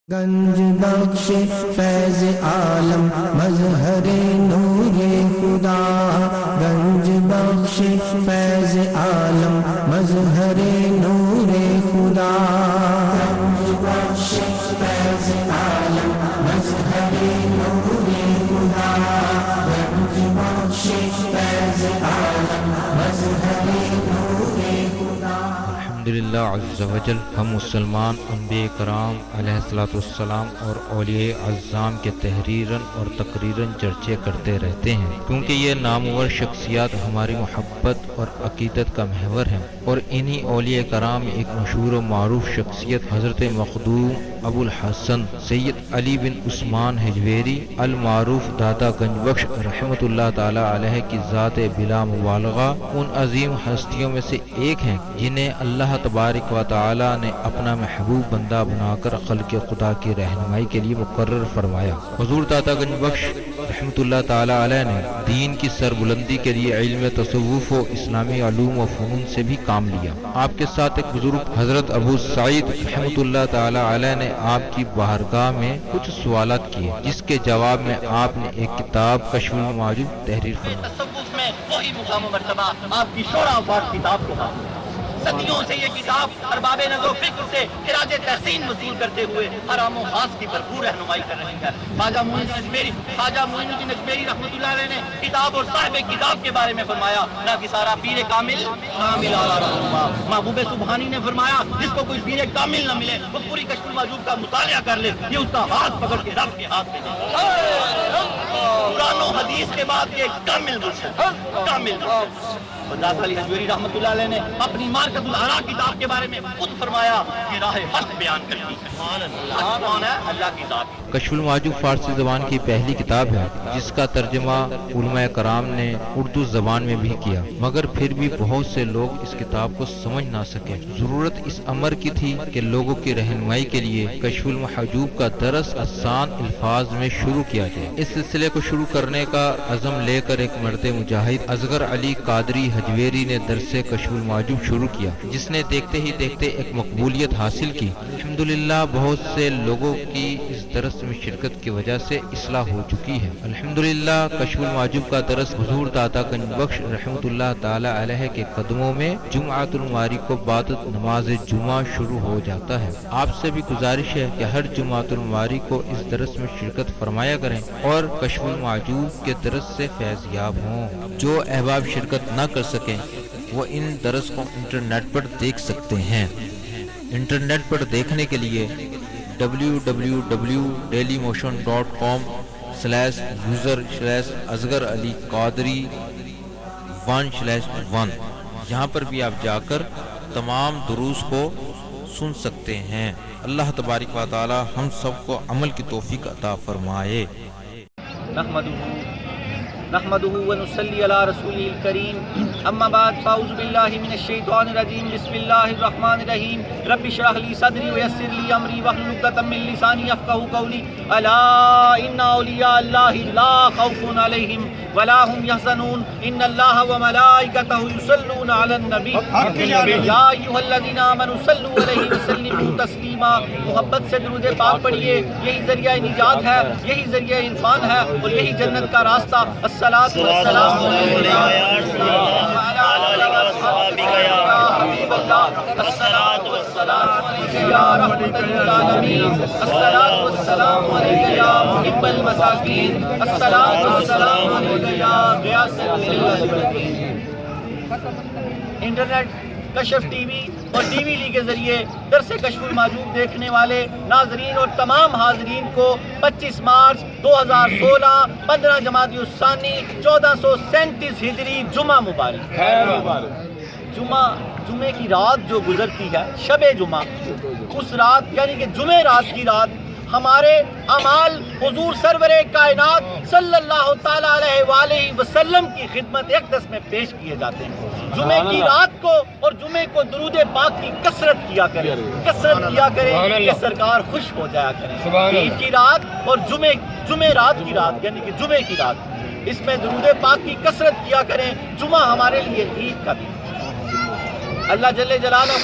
گنج بخش فیض عالم مظہر نور خدا، گنج بخش فیض عالم مظہر نور خدا، گنج بخش فیض عالم مظہر نور خدا، گنج بخش فیض عالم مظہر نور خدا۔ الحمدللہ عز و جل، ہم مسلمان انبیاء کرام علیہ الصلوۃ والسلام اور اولیاء اعظام کے تحریراً اور تقریراً چرچے کرتے رہتے ہیں، کیونکہ یہ نامور شخصیات ہماری محبت اور عقیدت کا محور ہیں، اور انہی اولیاء کرام میں ایک مشہور و معروف شخصیت حضرت مخدوم ابو الحسن سید علی بن عثمان حجویری المعروف داتا گنج بخش رحمۃ اللہ تعالی علیہ کی ذات بلا مبالغہ ان عظیم ہستیوں میں سے ایک ہیں جنہیں اللہ تبارک و تعالی نے اپنا محبوب بندہ بنا کر خلق خدا کی رہنمائی کے لیے مقرر فرمایا۔ حضور داتا گنج بخش رحمۃ اللہ تعالی علیہ نے دین کی سربلندی کے لیے علم تصوف و اسلامی علوم و فنون سے بھی کام لیا۔ آپ کے ساتھ ایک بزرگ حضرت ابو سعید رحمۃ اللہ تعالی علیہ نے آپ کی بارگاہ میں کچھ سوالات کیے، جس کے جواب میں آپ نے ایک کتاب کشف المعجوب تحریر فرمائی۔ تصوف میں وہی مقام و مرتبہ آپ کی شورا آباد کتاب کو حاصل ہے۔ صدیوں سے یہ کتاب ارباب نظر و فکر سے خراج تحسین وصول کرتے ہوئے حرام و خاص کی بھرپور رہنمائی کر رہی ہے۔ خواجہ معین الدین اجمیری رحمۃ اللہ علیہ نے کتاب اور صاحب کتاب کے بارے میں فرمایا، نہ کہ سارا پیر کامل اعلیٰ رہنما۔ محبوب سبحانی نے فرمایا، جس کو کوئی پیر کامل نہ ملے وہ پوری کشف المعجوب کا مطالعہ کر لے، یہ اس کا ہاتھ پکڑ کے رب کے ہاتھ میں دے۔ قرآن و حدیث کے بعد یہ کامل مرشد داتا علی حجویری رحمۃ اللہ علیہ نے اپنی مارکت الآراء کتاب کے بارے میں خود فرمایا کہ راہ حق بیان کرتی ہے۔ حق کون ہے؟ اللہ کی ذات۔ کشف المعجوب فارسی زبان کی پہلی کتاب ہے جس کا ترجمہ علماء کرام نے اردو زبان میں بھی کیا، مگر پھر بھی بہت سے لوگ اس کتاب کو سمجھ نہ سکے۔ ضرورت اس امر کی تھی کہ لوگوں کی رہنمائی کے لیے کشف المحجوب کا درس آسان الفاظ میں شروع کیا جائے۔ اس سلسلے کو شروع کرنے کا عزم لے کر ایک مرد مجاہد اصغر علی قادری حجویری نے درس کشف المعجوب شروع کیا، جس نے دیکھتے ہی دیکھتے ایک مقبولیت حاصل کی۔ الحمدللہ بہت سے لوگوں کی اس درس میں شرکت کی وجہ سے اصلاح ہو چکی ہے۔ الحمدللہ کشف المعجوب کا درس حضور داتا گنج بخش رحمۃ اللہ تعالی علیہ کے قدموں میں جمعۃ المواری کو بعد نماز جمعہ شروع ہو جاتا ہے۔ آپ سے بھی گزارش ہے کہ ہر جمعۃ المواری کو اس درس میں شرکت فرمایا کریں اور کشف المعجوب کے درس سے فیض یاب ہوں۔ جو احباب شرکت نہ کر سکیں وہ ان درس کو انٹرنیٹ پر دیکھ سکتے ہیں۔ انٹرنیٹ پر دیکھنے کے لیے www.dailymotion.com/user/اصغر علی قادری 1/1 یہاں پر بھی آپ جا کر تمام دروس کو سن سکتے ہیں۔ اللہ تبارک و تعالی ہم سب کو عمل کی توفیق عطا فرمائے۔ نحمده ونصلي على رسوله الكريم، اما بعد فاعوذ بالله من الشيطان الرجيم، بسم الله الرحمن الرحيم، رب اشرح لي صدري ويسر لي امري واحلل عقدة من لساني يفقهوا قولي، الا ان اولیاء الله لا خوف عليهم ولا هم يحزنون، ان الله وملائكته يصلون على النبي يا ايها الذين امنوا صلوا عليه وسلموا تسليما۔ محبت سے درود پاک پڑھیے، یہی ذریعہ نجات ہے، یہی ذریعہ عرفان ہے اور یہی جنت کا راستہ۔ الصلاۃ والسلام علیک یا رسول اللہ وعلی آلہ وصحبہ یا حبیب اللہ، الصلاۃ والسلام علیک یا رحمۃ للعالمین، الصلاۃ والسلام علیک یا محب المساکین، الصلاۃ والسلام علیک یا غیاث للمساکین۔ انٹرنیٹ، کشف ٹی وی اور ٹی وی لی کے ذریعے درس کشف المعجوب دیکھنے والے ناظرین اور تمام حاضرین کو 25 مارچ 2016 15 جمادی الثانی 1437 ہجری جمعہ مبارک۔ جمعے کی رات جو گزرتی ہے، شب جمعہ، اس رات یعنی کہ جمعہ رات کی رات ہمارے اعمال حضور سرور کائنات صلی اللہ تعالیٰ علیہ وآلہ وسلم کی خدمت اقدس میں پیش کیے جاتے ہیں۔ جمعے کی رات کو اور جمعے کو درود پاک کی کثرت کیا کریں کہ سرکار خوش ہو جایا کریں۔ عید کی رات اور جمعے رات کی رات یعنی کہ جمعے کی رات، اس میں درود پاک کی کثرت کیا کریں۔ جمعہ ہمارے لیے عید کا دن۔ اللہ جل جلالہ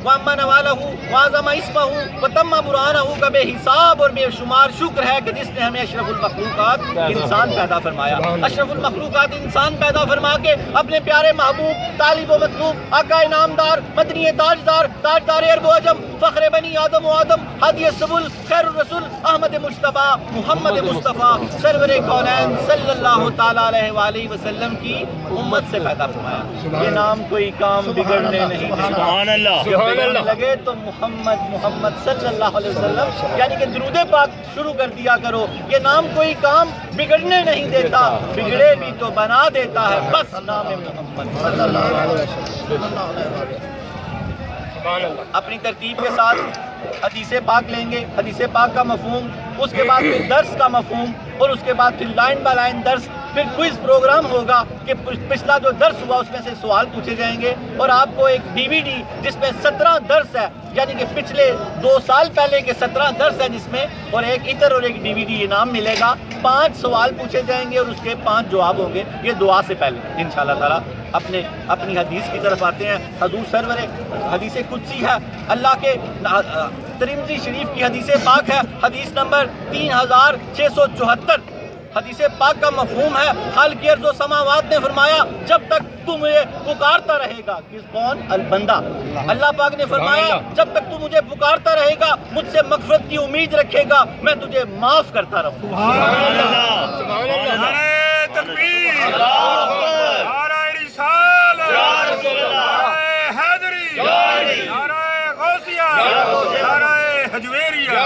وَأَمَّا نَوَالَهُ وَعَظَمَ اسْمَهُ وَتَمَّ بُرْهَانَهُ کا بے حساب اور بے شمار شکر ہے کہ جس نے ہمیں اشرف المخلوقات انسان پیدا فرمایا. اشرف المخلوقات انسان پیدا فرما کے اپنے پیارے محبوب طالب و مطلوب آقا نامدار مدنی تاجدار تاجدار عرب و عجم فخر بنی آدم و آدم ہادی السبل خیر الرسول احمد مصطفیٰ محمد مصطفیٰ سرور کونین صلی اللہ تعالیٰ علیہ وآلہ وسلم کی امت سے پیدا فرمایا. یہ نام کوئی کام بگڑنے نہیں دیتا. سبحان اللہ جب بگڑنے لگے تو محمد صلی اللہ علیہ وسلم یعنی کہ درود پاک شروع کر دیا کرو. یہ نام کوئی کام بگڑنے نہیں دیتا, بگڑے بھی تو بنا دیتا ہے. بس نام محمد صلی اللہ علیہ وسلم. اپنی ترتیب کے ساتھ حدیث پاک لیں گے, حدیث پاک کا مفہوم, اس کے بعد پھر درس کا مفہوم, اور اس کے بعد پھر لائن بائی لائن درس, پھر کوئز پروگرام ہوگا کہ پچھلا جو درس ہوا اس میں سے سوال پوچھے جائیں گے, اور آپ کو ایک ڈی وی ڈی جس میں 17 درس ہے, یعنی کہ پچھلے 2 سال پہلے کے 17 درس ہیں جس میں, اور ایک عطر اور ایک ڈی وی ڈی انعام ملے گا. 5 سوال پوچھے جائیں گے اور اس کے 5 جواب ہوں گے. یہ دعا سے پہلے انشاءاللہ تعالیٰ اپنی حدیث کی طرف آتے ہیں. حضور سرور حدیث قدسی ہے, اللہ کے ترمذی شریف کی حدیث پاک ہے, حدیث نمبر 3674. حدیث پاک کا مفہوم ہے, خالق ارض و سماوات نے فرمایا جب تک تو مجھے پکارتا رہے گا. کس کون؟ البندہ. اللہ پاک نے فرمایا جب تک تو مجھے پکارتا رہے گا, مجھ سے مغفرت کی امید رکھے گا, میں تجھے معاف کرتا رہوں. سبحان اللہ سبحان اللہ. نعرہ تکبیر, نعرہ رسالت, نعرہ حیدری, نعرہ غوثیہ, نعرہ حجویریہ.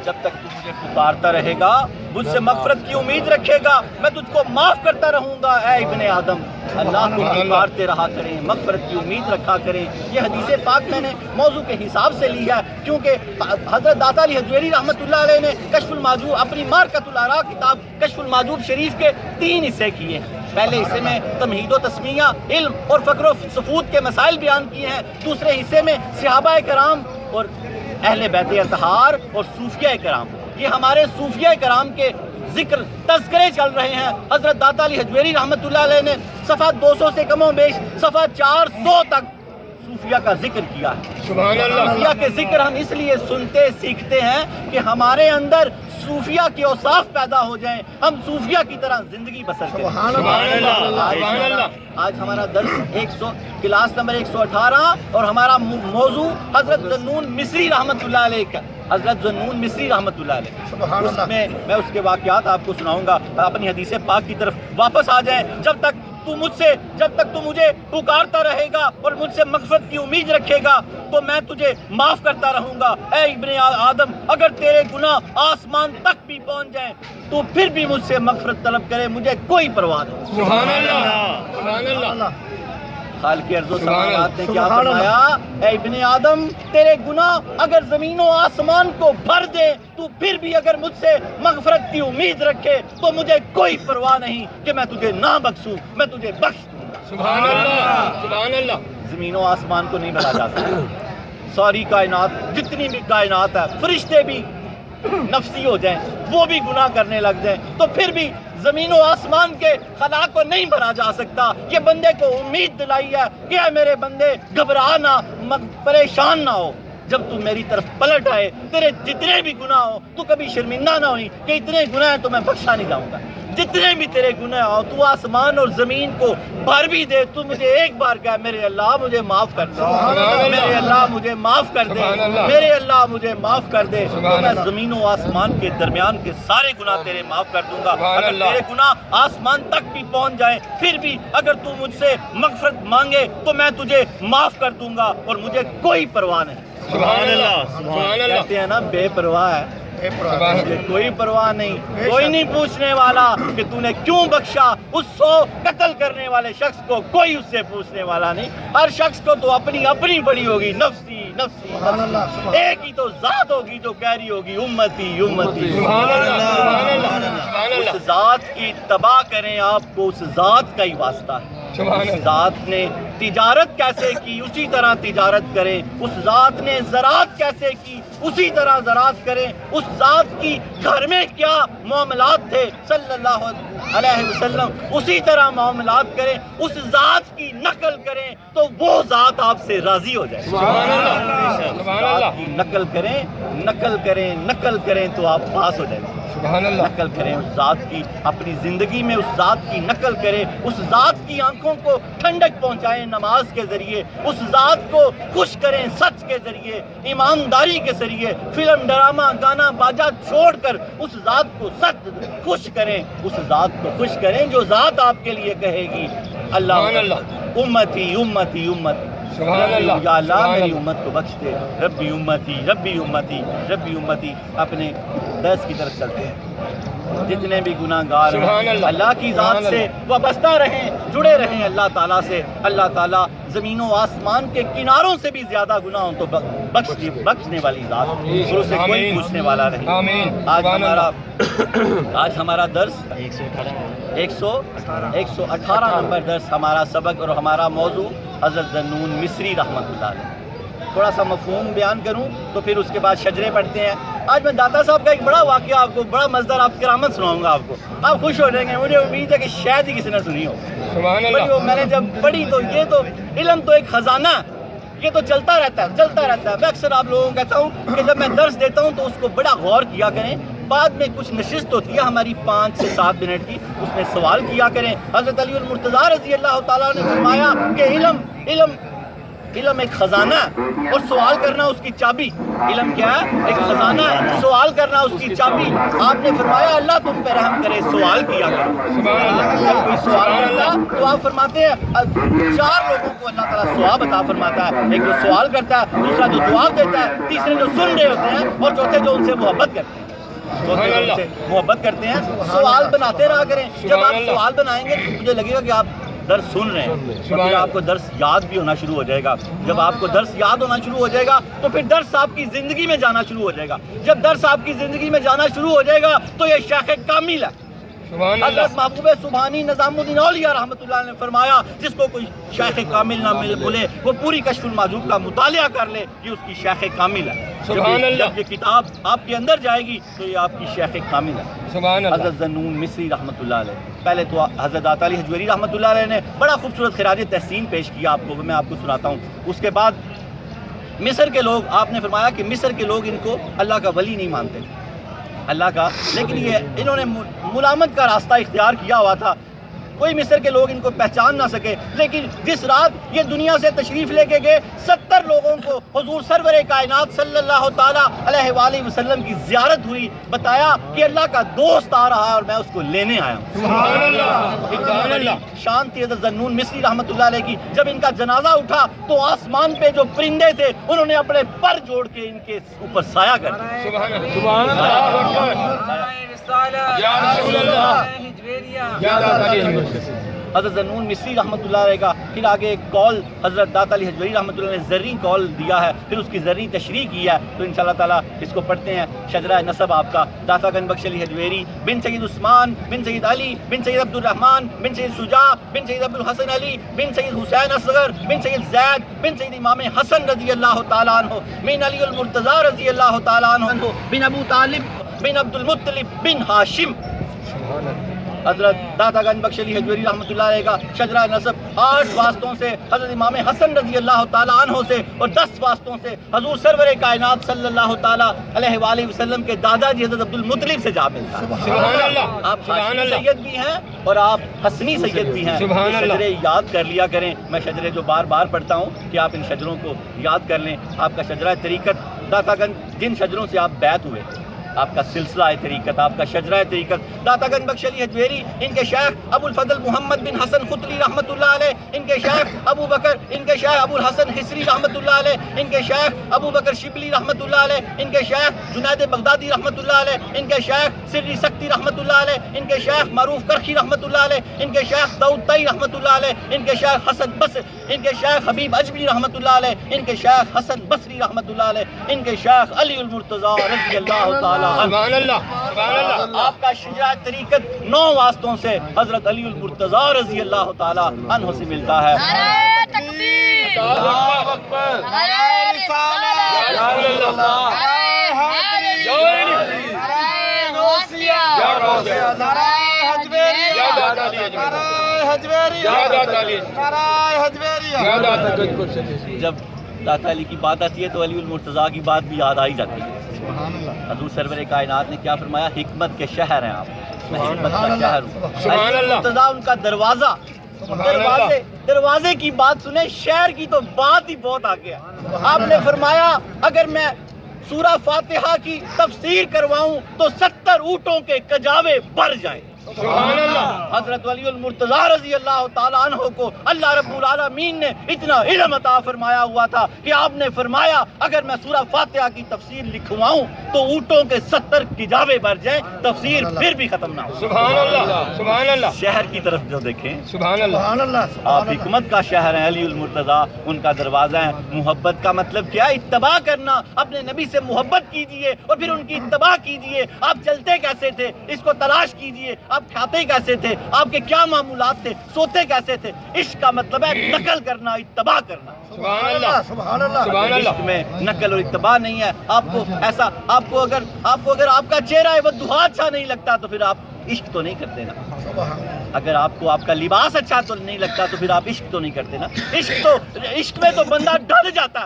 جب تک تو مجھے پکارتا رہے گا, مجھ سے مغفرت کی امید رکھے گا, میں تجھ کو معاف کرتا رہوں گا. اے ابن آدم, اللہ کو پکارتے رہا کریں, مغفرت کی امید رکھا کریں. یہ حدیث پاک میں نے موضوع کے حساب سے لی ہے, کیونکہ حضرت داتا علی حجویری رحمۃ اللہ علیہ نے کشف المعجوب, اپنی مارکۃ الاراء کتاب کشف المعجوب شریف کے 3 حصے کیے ہیں. پہلے حصے میں تمہید و تسمیہ, علم اور فقر و سفود کے مسائل بیان کیے ہیں. دوسرے حصے میں صحابہ کرام اور اہل بیت اطہار اور صوفیہ کرام. یہ ہمارے صوفیہ کرام کے ذکر تذکرے چل رہے ہیں. حضرت داتا علی حجویری رحمۃ اللہ علیہ نے صفحہ 200 سے کم و بیش صفحہ 400 تک صوفیہ کا ذکر کیا ہے. سبحان اللہ. صوفیہ کے ذکر ہم اس لیے سنتے سیکھتے ہیں کہ ہمارے اندر صوفیہ کے اوصاف پیدا ہو جائیں, ہم صوفیہ کی طرح زندگی بسر کریں. سبحان اللہ. آج ہمارا درس کلاس نمبر 118 اور ہمارا موضوع حضرت ذنون مصری رحمۃ اللہ علیہ کا, حضرت ذنون مصری رحمۃ اللہ علیہ. اس میں میں اس کے واقعات آپ کو سناؤں گا. اپنی حدیث پاک کی طرف واپس آ جائیں. جب تک تو مجھے پکارتا رہے گا اور مجھ سے مغفرت کی امید رکھے گا تو میں تجھے معاف کرتا رہوں گا. اے ابن آدم, اگر تیرے گناہ آسمان تک بھی پہنچ جائیں تو پھر بھی مجھ سے مغفرت طلب کرے, مجھے کوئی پرواہ نہیں. سبحان اللہ سبحان اللہ. خالق ارض و سماوات نے کیا فرمایا؟ اے ابن آدم, تیرے گناہ اگر زمین و آسمان کو بھر دے تو پھر بھی اگر مجھ سے مغفرت کی امید رکھے تو مجھے کوئی پرواہ نہیں کہ میں تجھے نہ بخشوں, میں تجھے بخش دوں گا. سبحان اللہ سبحان اللہ. زمین و آسمان کو نہیں بھرا جا سکتا. ساری کائنات, جتنی بھی کائنات ہے, فرشتے بھی نفسی ہو جائیں, وہ بھی گناہ کرنے لگ جائیں, تو پھر بھی زمین و آسمان کے خلا کو نہیں بھرا جا سکتا. یہ بندے کو امید دلائی ہے کہ اے میرے بندے, گھبرا نہ, پریشان نہ ہو. جب تو میری طرف پلٹ آئے, تیرے جتنے بھی گناہ ہو تو کبھی شرمندہ نہ ہوئی کہ اتنے گناہ ہیں تو میں بخشا نہیں جاؤں گا. جتنے بھی تیرے گناہ ہو تو آسمان اور زمین کو بھر بھی دے, تو مجھے ایک بار کہا میرے اللہ مجھے معاف کر دے, میرے اللہ مجھے معاف کر دے, میرے اللہ مجھے معاف کر دے, تو میں زمین و آسمان کے درمیان کے سارے گناہ تیرے معاف کر دوں گا. اگر تیرے گناہ آسمان تک بھی پہنچ جائیں پھر بھی اگر تو مجھ سے مغفرت مانگے تو میں تجھے معاف کر دوں گا اور مجھے کوئی پرواہ نہیں. سبحان اللہ سبحان اللہ. کہتے ہیں نا بے پرواہ ہے, مجھے کوئی پرواہ نہیں, کوئی نہیں پوچھنے والا کہ تو نے کیوں بخشا. اس 100 قتل کرنے والے شخص کو کوئی اس سے پوچھنے والا نہیں. ہر شخص کو تو اپنی بڑی ہوگی, نفسی نفسی. ایک ہی تو ذات ہوگی جو کہہ رہی ہوگی امتی امتی. اس ذات کی تباہ کریں آپ کو, اس ذات کا ہی واسطہ ہے. اس ذات نے تجارت کیسے کی اسی طرح تجارت کریں, اس ذات نے زراعت کیسے کی اسی طرح زراعت کریں. اس ذات کی گھر میں کیا معاملات تھے, صلی اللہ علیہ وسلم اسی طرح معاملات کریں، اس ذات کی نقل کریں تو وہ ذات آپ سے راضی ہو جائے. سبحان اللہ سبحان اللہ کی نقل کریں، نقل کریں، نقل کریں تو آپ پاس ہو جائیں. سبحان اللہ نقل کریں اس ذات کی، اپنی زندگی میں اس ذات کی نقل کریں، اس ذات کی آنکھوں کو ٹھنڈک پہنچائیں نماز کے ذریعے، اس ذات کو خوش کریں سچ کے ذریعے، ایمانداری کے ذریعے، فلم ڈرامہ گانا باجا چھوڑ کر اس ذات کو سچ خوش کریں، اس ذات کو خوش کریں جو ذات آپ کے لیے کہے گی سبحان اللہ اللہ امتی امتی امتی. سبحان اللہ یا اللہ سبحان میری اللہ. امت کو بخش دے. ربی امتی ربی امتی ربی امتی. اپنے درس کی طرف چلتے ہیں. جتنے بھی گناہ گار سبحان ہیں اللہ. اللہ کی ذات سبحان سے وابستہ رہیں، جڑے رہیں اللہ تعالیٰ سے. اللہ تعالیٰ زمین و آسمان کے کناروں سے بھی زیادہ گناہوں تو بخشنے والی ذات، اور اسے کوئی آمین. پوچھنے والا نہیں. آمین. آج سبحان ہمارا درس 118 نمبر درس ہمارا سبق، اور ہمارا موضوع حضرت ذنون مصری رحمۃ اللہ علیہ. تھوڑا سا مفہوم بیان کروں تو پھر اس کے بعد شجرے پڑھتے ہیں. آج میں داتا صاحب کا ایک بڑا واقعہ آپ کو، بڑا مزدار آپ کرامت سناؤں گا آپ کو. آپ خوش ہو جائیں گے. مجھے امید ہے کہ شاید ہی کسی نے سنی ہو. سبحان بڑی اللہ. وہ میں نے جب پڑھی تو یہ تو علم تو ایک خزانہ، یہ تو چلتا رہتا ہے چلتا رہتا ہے. میں اکثر آپ لوگوں کو کہتا ہوں کہ جب میں درس دیتا ہوں تو اس کو بڑا غور کیا کریں. بعد میں کچھ نشست ہوتی ہے ہماری 5 سے 7 منٹ کی، اس میں سوال کیا کریں. حضرت علی المرتضیٰ رضی اللہ تعالیٰ نے فرمایا کہ علم ایک خزانہ ہے اور سوال کرنا اس کی چابی. علم کیا ہے؟ ایک خزانہ ہے، سوال کرنا اس کی چابی. آپ نے فرمایا اللہ تم پہ رحم کرے، سوال کیا کرو. سبحان اللہ. جب کوئی سوال کرتا ہے تو آپ فرماتے ہیں 4 لوگوں کو اللہ تعالیٰ ثواب عطا فرماتا ہے. ایک جو سوال کرتا ہے، دوسرا جو جواب دیتا ہے، تیسرے جو سن رہے ہوتے ہیں، اور چوتھے جو ان سے محبت کرتے ہیں. محبت کرتے ہیں. سوال بناتے رہا کریں. جب آپ سوال بنائیں گے تو مجھے لگے گا کہ آپ درس سن رہے ہیں، پھر آپ کو درس یاد بھی ہونا شروع ہو جائے گا. جب آپ کو درس یاد ہونا شروع ہو جائے گا تو پھر درس آپ کی زندگی میں جانا شروع ہو جائے گا. جب درس آپ کی زندگی میں جانا شروع ہو جائے گا تو یہ شیخ کامل ہے. سبحان اللہ. حضرت محبوب سبحانی نظام الدین اولیاء رحمۃ اللہ نے فرمایا جس کو کوئی شیخ کامل نہ بولے وہ پوری کشف المحجوب کا مطالعہ کر لے، یہ اس کی شیخ کامل ہے. سبحان اللہ. جب یہ کتاب آپ کے اندر جائے گی تو یہ آپ کی شیخ کامل ہے. سبحان اللہ. حضرت ذنون مصری رحمۃ اللہ علیہ. پہلے تو حضرت داتا علی حجویری رحمۃ اللہ علیہ نے بڑا خوبصورت خراج تحسین پیش کیا آپ کو، میں آپ کو سناتا ہوں. اس کے بعد مصر کے لوگ، آپ نے فرمایا کہ مصر کے لوگ ان کو اللہ کا ولی نہیں مانتے اللہ کا، لیکن یہ انہوں نے ملامت کا راستہ اختیار کیا ہوا تھا. کوئی مصر کے لوگ ان کو پہچان نہ سکے. لیکن جس رات یہ دنیا سے تشریف لے کے گئے 70 لوگوں کو حضور سرور کائنات صلی اللہ تعالیٰ علیہ وآلہ وسلم کی زیارت ہوئی. بتایا کہ اللہ کا دوست آ رہا ہے اور میں اس کو لینے آیا ہوں. سبحان اللہ. سبحان اللہ. شان تھی حضرت ذنون مصری رحمۃ اللہ علیہ کی. جب ان کا جنازہ اٹھا تو آسمان پہ جو پرندے تھے انہوں نے اپنے پر جوڑ کے ان کے اوپر سایہ کر دیا. سبحان اللہ. سبحان اللہ. یا رسول اللہ. یا داتا علی حجویری. حضرت ذنون مصری رحمۃ اللہ علیہ کا پھر آگے ایک قول حضرت داتا علی حجویری رحمۃ اللہ نے زرعی قول دیا ہے، پھر اس کی زرعی تشریح کی ہے. تو انشاءاللہ تعالیٰ اس کو پڑھتے ہیں. شجرہ نسب آپ کا داتا گنج بخش علی حجویری بن سید عثمان بن سید علی بن سید عبد الرحمن بن سید شجاع بن سید عبد الحسن علی بن سید حسین اصغر بن سید زید بن سید امام حسن رضی اللہ تعالیٰ عنہ بن علی المرتضیٰ رضی اللہ تعالیٰ عنہ بن ابو طالب بن عبد المطلب بن ہاشم. حضرت داتا گنج بخش علی حجویری رحمۃ اللہ علیہ کا شجرہ نسب 8 واسطوں سے حضرت امام حسن رضی اللہ تعالیٰ عنہ سے اور 10 واسطوں سے حضور سرور کائنات صلی اللہ تعالیٰ علیہ وآلہ وسلم کے دادا جی حضرت عبد المطلب سے جا ملتا ہے. سبحان اللہ. آپ ہاشمی سید بھی ہیں اور آپ حسنی سید بھی ہیں. سبحان اللہ. شجرے یاد کر لیا کریں. میں شجرے جو بار بار پڑھتا ہوں کہ آپ ان شجروں کو یاد کر لیں. آپ کا شجرہ طریقت داتا گنج، جن شجروں سے آپ بیعت ہوئے، آپ کا سلسلہ طریقت، آپ کا شجرہ طریقت داتا گنج بخش علی حجویری. ان کے شیخ ابو الفضل محمد بن حسن خطلی رحمۃ اللہ علیہ، ان کے شیخ ابو بکر، ان کے شیخ ابو الحسن حسری رحمۃ اللہ علیہ، ان کے شیخ ابو بکر شبلی رحمۃ اللہ علیہ، ان کے شیخ جنید بغدادی رحمۃ اللہ علیہ، ان کے شیخ سری سکتی رحمۃ اللہ علیہ، ان کے شیخ معروف کرخی رحمۃ اللہ علیہ، ان کے شیخ داؤد طئی رحمۃ اللہ علیہ، ان کے شیخ حسن بصری، ان کے شیخ حبیب اجمی رحمۃ اللہ علیہ، ان کے شیخ حسن بصری رحمۃ اللہ علیہ، ان کے شیخ علی المرتضیٰ رضی اللہ تعالیٰ عنہ. سبحان اللہ. سبحان اللہ. آپ کا شجاع طریقت 9 واسطوں سے حضرت علی المرتضیٰ رضی اللہ تعالیٰ عنہ سے ملتا ہے. نعرہ تکبیر، اللہ اکبر. نعرہ رسالت، یا رسول اللہ. نعرہ حیدری، یا علی. نعرہ غوثیہ، یا غوثیہ. نعرہ حجویریہ، یا جب داتا علی کی بات آتی ہے تو علی المرتضیٰ کی بات بھی یاد آ ہی جاتی ہے۔ حضور سرور کائنات نے کیا فرمایا؟ حکمت کے شہر ہیں آپ، میں حکمت کا شہر ہوں۔ علی المرتضیٰ ان کا دروازہ، دروازے کی بات سنیں، شہر کی تو بات ہی بہت آگے ہے۔ آپ نے فرمایا اگر میں سورہ فاتحہ کی تفسیر کرواؤں تو 70 اونٹوں کے کجاوے بھر جائیں۔ حضرت علی المرتضیٰ رضی اللہ تعالیٰ عنہ کو اللہ رب العالمین نے اتنا علم عطا فرمایا ہوا تھا کہ آپ نے فرمایا اگر میں سورہ فاتحہ کی تفسیر لکھواؤں تو اونٹوں کے 70 کجاوے بھر جائیں، تفسیر پھر بھی ختم نہ ہو۔ سبحان اللہ، شہر کی طرف جو دیکھیں، سبحان اللہ، آپ حکمت کا شہر ہیں، علی المرتضیٰ ان کا دروازہ ہے۔ محبت کا مطلب کیا؟ اتباع کرنا، اپنے نبی سے محبت کیجئے اور پھر ان کی اتباع کیجئے۔ آپ چلتے کیسے تھے اس کو تلاش کیجئے، آپ کھاتے کیسے تھے، آپ کے کیا معمولات تھے، سوتے کیسے تھے۔ عشق کا مطلب ہے نقل کرنا، اتباع کرنا۔ سبحان اللہ، سبحان اللہ۔ عشق میں نقل اور اتباع نہیں ہے۔ آپ کو ایسا، آپ کو اگر آپ کا چہرہ وہ دہا اچھا نہیں لگتا تو پھر آپ عشق تو نہیں کرتے نا۔ اگر آپ کو آپ کا لباس اچھا تو نہیں لگتا تو پھر آپ عشق تو نہیں کرتے نا۔ عشق میں تو بندہ ڈل جاتا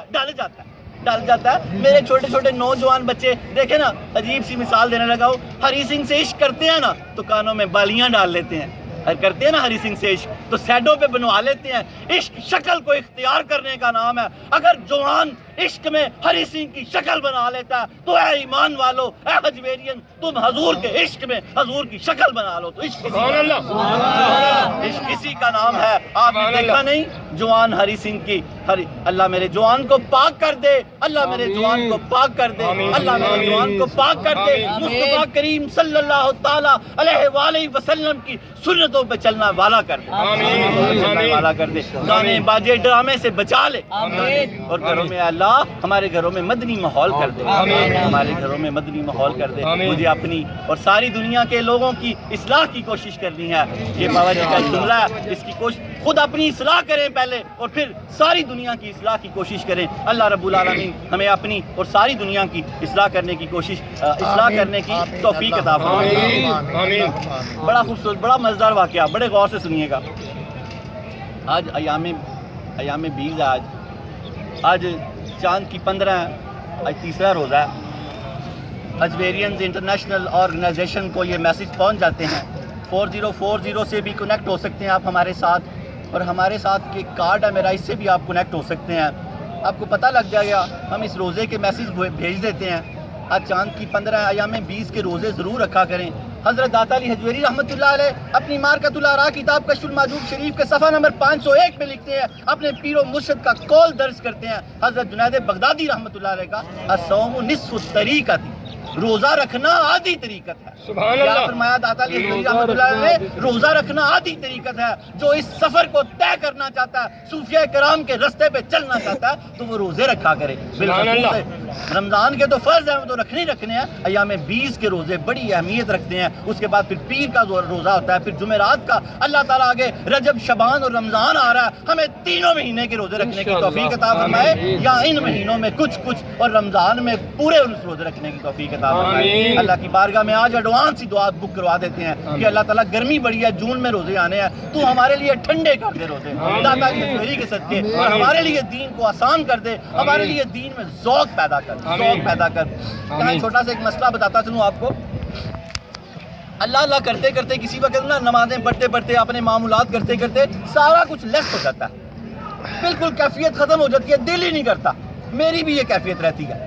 ہے۔ میرے چھوٹے چھوٹے نوجوان بچے دیکھیں نا، عجیب سی مثال دینے لگا ہوں، ہری سنگھ سے عشق کرتے ہیں نا تو کانوں میں بالیاں ڈال لیتے ہیں، کرتے ہیں نا ہری سنگھ سے عشق تو سیڈوں پہ بنوا لیتے ہیں۔ عشق شکل کو اختیار کرنے کا نام ہے۔ اگر جوان عشق میں ہری سنگھ کی شکل بنا لیتا ہے تو اے ایمان والو، اے حجویرین، تم حضور کے عشق میں حضور کی شکل بنا لو تو عشق کسی کا نام ہے۔ آپ نے دیکھا نہیں جوان ہری سنگھ کی، اللہ میرے جوان کو پاک کر دے، اللہ میرے جوان کو پاک کر دے، اللہ میرے جوان کو پاک کر دے، مصطفیٰ کریم صلی اللہ تعالیٰ علیہ وآلہ وسلم کی سنتوں پہ چلنا والا کر دے، والا کر دے، گانے باجے ڈرامے سے بچا لے، اور گھروں میں اللہ ہمارے گھروں میں مدنی ماحول کر دے، ہمارے گھروں میں مدنی ماحول کر دے۔ مجھے اپنی اور ساری دنیا کے لوگوں کی اصلاح کی کوشش کرنی ہے۔ یہ بابا جی کا جملہ ہے، اس کی کوشش خود اپنی اصلاح کریں پہلے اور پھر ساری دنیا کی اصلاح کی کوشش کریں۔ اللہ رب العالمین ہمیں اپنی اور ساری دنیا کی اصلاح کرنے کی توفیق عطا فرمائے۔ بڑا خوبصورت، بڑا مزیدار واقعہ، بڑے غور سے سنیے گا۔ آج ایام 20 ہے، آج چاند کی 15 ہے، آج تیسرا روزہ ہے۔ حجویرینز انٹرنیشنل آرگنائزیشن کو یہ میسج پہنچ جاتے ہیں، 4040 سے بھی کنیکٹ ہو سکتے ہیں آپ ہمارے ساتھ، اور ہمارے ساتھ ایک کارڈ ہے میرا، اس سے بھی آپ کنیکٹ ہو سکتے ہیں۔ آپ کو پتہ لگ جائے گا، ہم اس روزے کے میسج بھیج دیتے ہیں۔ آج چاند کی 15 ایام 20 کے روزے ضرور رکھا کریں۔ حضرت داتا علی حجویری رحمۃ اللہ علیہ اپنی مارکۃ الآراء کتاب کشف المحجوب شریف کے صفحہ نمبر 501 میں لکھتے ہیں، اپنے پیر و مرشد کا قول درج کرتے ہیں، حضرت جنید بغدادی رحمۃ اللہ علیہ کا، الصوم نصف الطریقۃ، روزہ رکھنا آدھی طریقت ہے۔ کیا فرمایا داتا علی حجویری رحمۃ اللہ علیہ نے؟ روزہ رکھنا آدھی طریقت ہے۔ جو اس سفر کو طے کرنا چاہتا ہے، صوفیاء کرام کے رستے پہ چلنا چاہتا ہے تو وہ روزے رکھا کرے۔ رمضان کے تو فرض ہیں، وہ تو رکھنے ہیں۔ ایام 20 کے روزے بڑی اہمیت رکھتے ہیں۔ اس کے بعد پھر پیر کا روزہ ہوتا ہے، پھر جمعرات کا۔ اللہ تعالیٰ آگے رجب، شعبان اور رمضان آ رہا ہے، ہمیں تینوں مہینے کے روزے رکھنے کی توفیق عطا فرمائے، یا ان مہینوں میں کچھ اور رمضان میں پورے روزے رکھنے کی توفیق عطا فرمائے۔ اللہ کی بارگاہ میں آج ایڈوانس ہی دعا بک کروا دیتے ہیں کہ اللہ تعالیٰ گرمی بڑی ہے، جون میں روزے آنے ہیں، تو ہمارے لیے ٹھنڈے کر دے روزے داتا علی حجویری کے صدقے، اور ہمارے لیے دین کو آسان کر دے، ہمارے لیے دین میں ذوق پیدا کر۔ میں چھوٹا سا ایک مسئلہ بتاتا چلوں آپ کو۔ اللہ کرتے کرتے کسی وقت نا نمازیں پڑھتے اپنے معمولات کرتے سارا کچھ لیس ہو جاتا ہے، بالکل کیفیت ختم ہو جاتی ہے، دل ہی نہیں کرتا۔ میری بھی یہ کیفیت رہتی ہے۔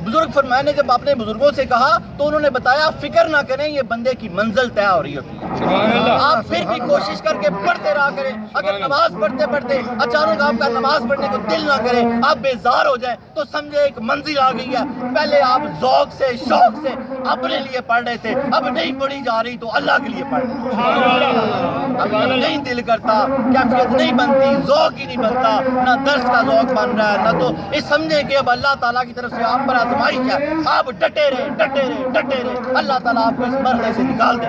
بزرگ فرمایا نے جب اپنے بزرگوں سے کہا تو انہوں نے بتایا فکر نہ کریں، یہ بندے کی منزل طے ہو رہی ہوتی ہے، آپ پھر بھی کوشش کر کے پڑھتے رہا کریں۔ اگر نماز پڑھتے اچانک آپ کا نماز پڑھنے کو دل نہ کرے، آپ بیزار ہو جائیں تو سمجھے ایک منزل آ گئی ہے۔ پہلے آپ ذوق سے شوق سے اپنے لیے پڑھ رہے تھے، اب نہیں پڑھی جا رہی تو اللہ کے لیے پڑھ رہے۔ اب نہیں دل کرتا، کیفیت نہیں بنتی، ذوق ہی نہیں بنتا، نہ درس کا ذوق بن رہا ہے، نہ تو اس سمجھیں کہ اب اللہ تعالیٰ کی طرف سے آپ پر آزمائش ہے، آپ ڈٹے رہے، اللہ تعالیٰ آپ کو اس مرحلے سے نکال دے۔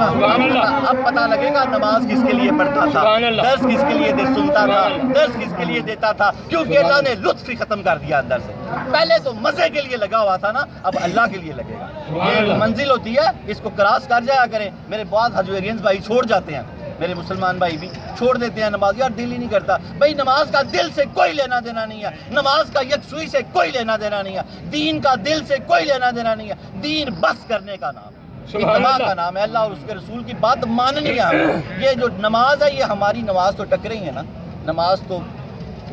اب پتہ لگے گا نماز کس کے لیے پڑھتا تھا، درس کس کے لیے سنتا تھا، درس کس کے لیے دیتا تھا، کیونکہ اللہ نے لطف ہی ختم کر دیا اندر سے۔ پہلے تو مزے کے لیے لگا ہوا تھا نا، اب اللہ کے لیے لگے گا۔ یہ منزل ہوتی ہے، اس کو کراس کر جایا کریں۔ میرے بعض حجویرینز بھائی چھوڑ جاتے ہیں، میرے مسلمان بھائی بھی چھوڑ دیتے ہیں نماز، یار دل ہی نہیں کرتا. بھائی نماز کا دل سے کوئی لینا دینا نہیں ہے، نماز کا یکسوئی سے کوئی لینا دینا نہیں ہے، دین کا دل سے کوئی لینا دینا نہیں ہے. دین بس کرنے کا نام ہے، اتباع کا نام ہے، اللہ اور اس کے رسول کی بات ماننی ہے. یہ جو نماز ہے یہ ہماری نماز تو ٹکرے ہی ہے نا. نماز تو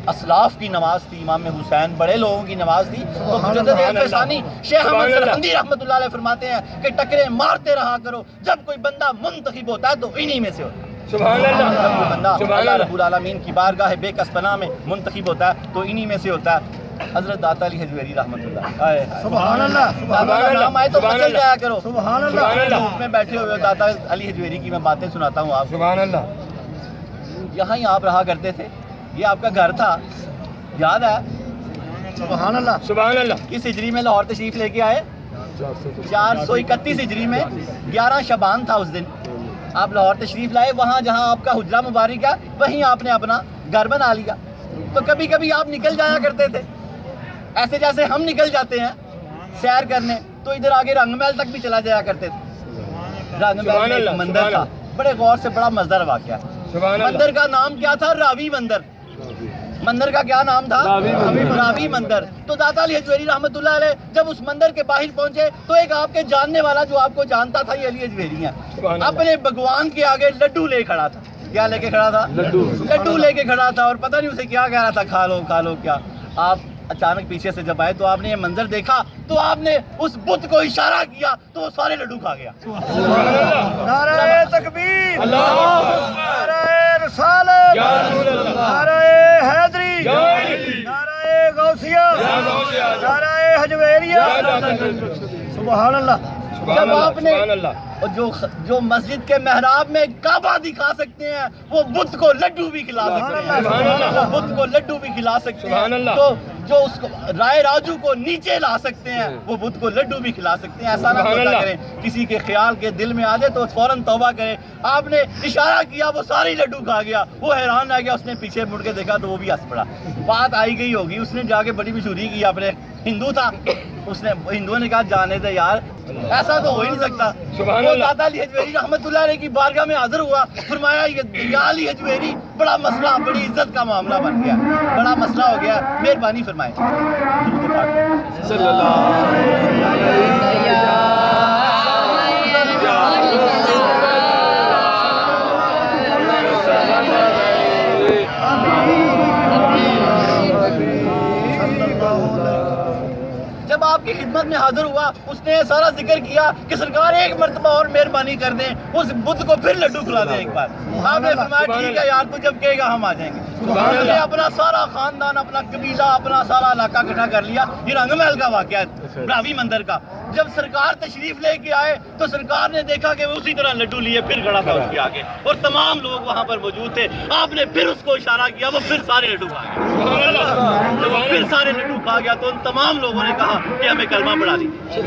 اسلاف کی نماز تھی، امام حسین بڑے لوگوں کی نماز تھی. تو مجدد الفسانی شیخ احمد سرہندی رحمۃ اللہ علیہ فرماتے ہیں کہ ٹکرے مارتے رہا کرو، جب کوئی بندہ منتخب ہوتا ہے تو انہی میں سے ہوتا ہے. سبحان اللہ. جب کوئی بندہ اللہ رب العالمین کی بارگاہ بے کس پناہ میں منتخب ہوتا ہے تو انہی میں سے ہوتا ہے. حضرت داتا علی حجویری رحمۃ اللہ. سبحان اللہ. نام آئے تو مچل جایا کرو. سبحان اللہ. دھوپ میں بیٹھے ہوئے داتا علی حجویری کی میں باتیں سناتا ہوں آپ کو. سبحان اللہ. یہاں ہی آپ رہا کرتے تھے، یہ آپ کا گھر تھا، یاد ہے؟ سبحان اللہ. سبحان اللہ. کس ہجری میں لاہور تشریف لے کے آئے؟ 431 ہجری میں 11 شعبان تھا اس دن آپ لاہور تشریف لائے. وہاں جہاں آپ کا حجرہ مبارک ہے وہیں آپ نے اپنا گھر بنا لیا. تو کبھی کبھی آپ نکل جایا کرتے تھے، ایسے جیسے ہم نکل جاتے ہیں سیر کرنے، تو ادھر آگے رنگ محل تک بھی چلا جایا کرتے تھے. رنگ محل میں ایک مندر تھا، بڑے غور سے بڑا مزدار واقعہ. مندر کا نام کیا تھا؟ راوی مندر. مندر کا کیا نام تھا؟ راوی مندر. تو داتا علی حجویری رحمۃ اللہ علیہ جب اس مندر کے باہر پہنچے تو ایک آپ کے جاننے والا جو آپ کو جانتا تھا یہ علی حجویری ہیں، اپنے بھگوان کے آگے لڈو لے کھڑا تھا. کیا لے کے کھڑا تھا؟ لڈو لے کے کھڑا تھا، اور پتہ نہیں اسے کیا کہہ رہا تھا، کھا لو کھا لو کیا. آپ اچانک پیچھے سے جب آئے تو آپ نے یہ منظر دیکھا تو آپ نے اس بت کو اشارہ کیا تو وہ سارے لڈو کھا گیا. نعرہ تکبیر، نعرہ رسالت، نعرہ حیدری، نعرہ غوثیہ، نعرہ حجویریہ. سبحان اللہ. جب آپ نے جو مسجد کے محراب میں کعبہ دکھا سکتے ہیں وہ بت کو لڈو بھی کھلا سکتے ہیں، وہ بت کو لڈو بھی کھلا سکتے ہیں. تو جو اس کو رائے راجو کو نیچے لا سکتے ہیں وہ بت کو لڈو بھی کھلا سکتے ہیں. ایسا نہ ہوتا کریں کسی کے خیال کے دل میں آ جائے تو فوراً توبہ کرے. آپ نے اشارہ کیا وہ ساری لڈو کھا گیا. وہ حیران رہ گیا، اس نے پیچھے مڑ کے دیکھا تو وہ بھی ہنس پڑا. بات آئی گئی ہوگی، اس نے جا کے بڑی مشہوری کی. اپنے ہندو تھا، اس نے ہندوؤں نے کہا جانے دے یار، ایسا تو ہو ہی نہیں سکتا. وہ داتا علی حجویری رحمۃ اللہ علیہ کی بارگاہ میں حاضر ہوا، فرمایا یا علی حجویری بڑا مسئلہ، بڑی عزت کا معاملہ بن گیا، بڑا مسئلہ ہو گیا، مہربانی فرمائیں. صلی جب آپ کی خدمت میں حاضر ہوا اس نے سارا ذکر کیا کہ سرکار ایک مرتبہ اور مہربانی کر دیں، اس بت کو پھر لڈو کھلا دیں ایک بار. آپ نے فرمایا ٹھیک ہے یار، تو جب کہے گا ہم آ جائیں گے. اس نے اپنا سارا خاندان، اپنا قبیلہ، اپنا سارا علاقہ اکٹھا کر لیا. یہ رنگ محل کا واقعہ ہے، راوی مندر کا. جب سرکار تشریف لے کے آئے تو سرکار نے دیکھا کہ وہ اسی طرح لڈو لیے پھر کھڑا تھا اس کے آگے، اور تمام لوگ وہاں پر موجود تھے. آپ نے پھر اس کو اشارہ کیا، وہ پھر سارے لڈو کھا گیا. وہ پھر سارے لڈو کھا گیا تو ان تمام لوگوں نے کہا کہ ہمیں کلمہ پڑھا دیجیے.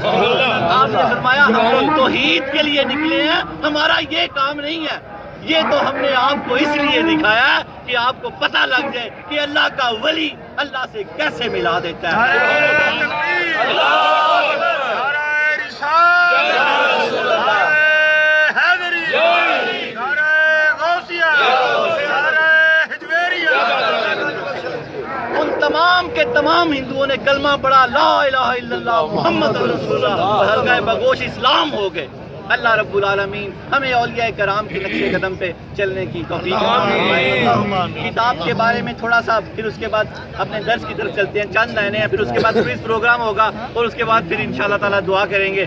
آپ نے فرمایا ہم لوگ توحید کے لیے نکلے ہیں، ہمارا یہ کام نہیں ہے. یہ تو ہم نے آپ کو اس لیے دکھایا ہے کہ آپ کو پتہ لگ جائے کہ اللہ کا ولی اللہ سے کیسے ملا دیتا ہے. ان تمام کے تمام ہندوؤں نے کلمہ پڑھا، لا الہ الا اللہ محمد رسول اللہ، حلقہ بگوش اسلام ہو گئے. اللہ رب العالمین ہمیں اولیاء کرام کے نقش قدم پہ چلنے کی توفیق عطا. کتاب کے بارے میں تھوڑا سا، پھر اس کے بعد اپنے درس کی طرف چلتے ہیں. چند لائنیں ہیں، پھر اس کے بعد کوئز پروگرام ہوگا، اور اس کے بعد پھر انشاءاللہ تعالیٰ دعا کریں گے.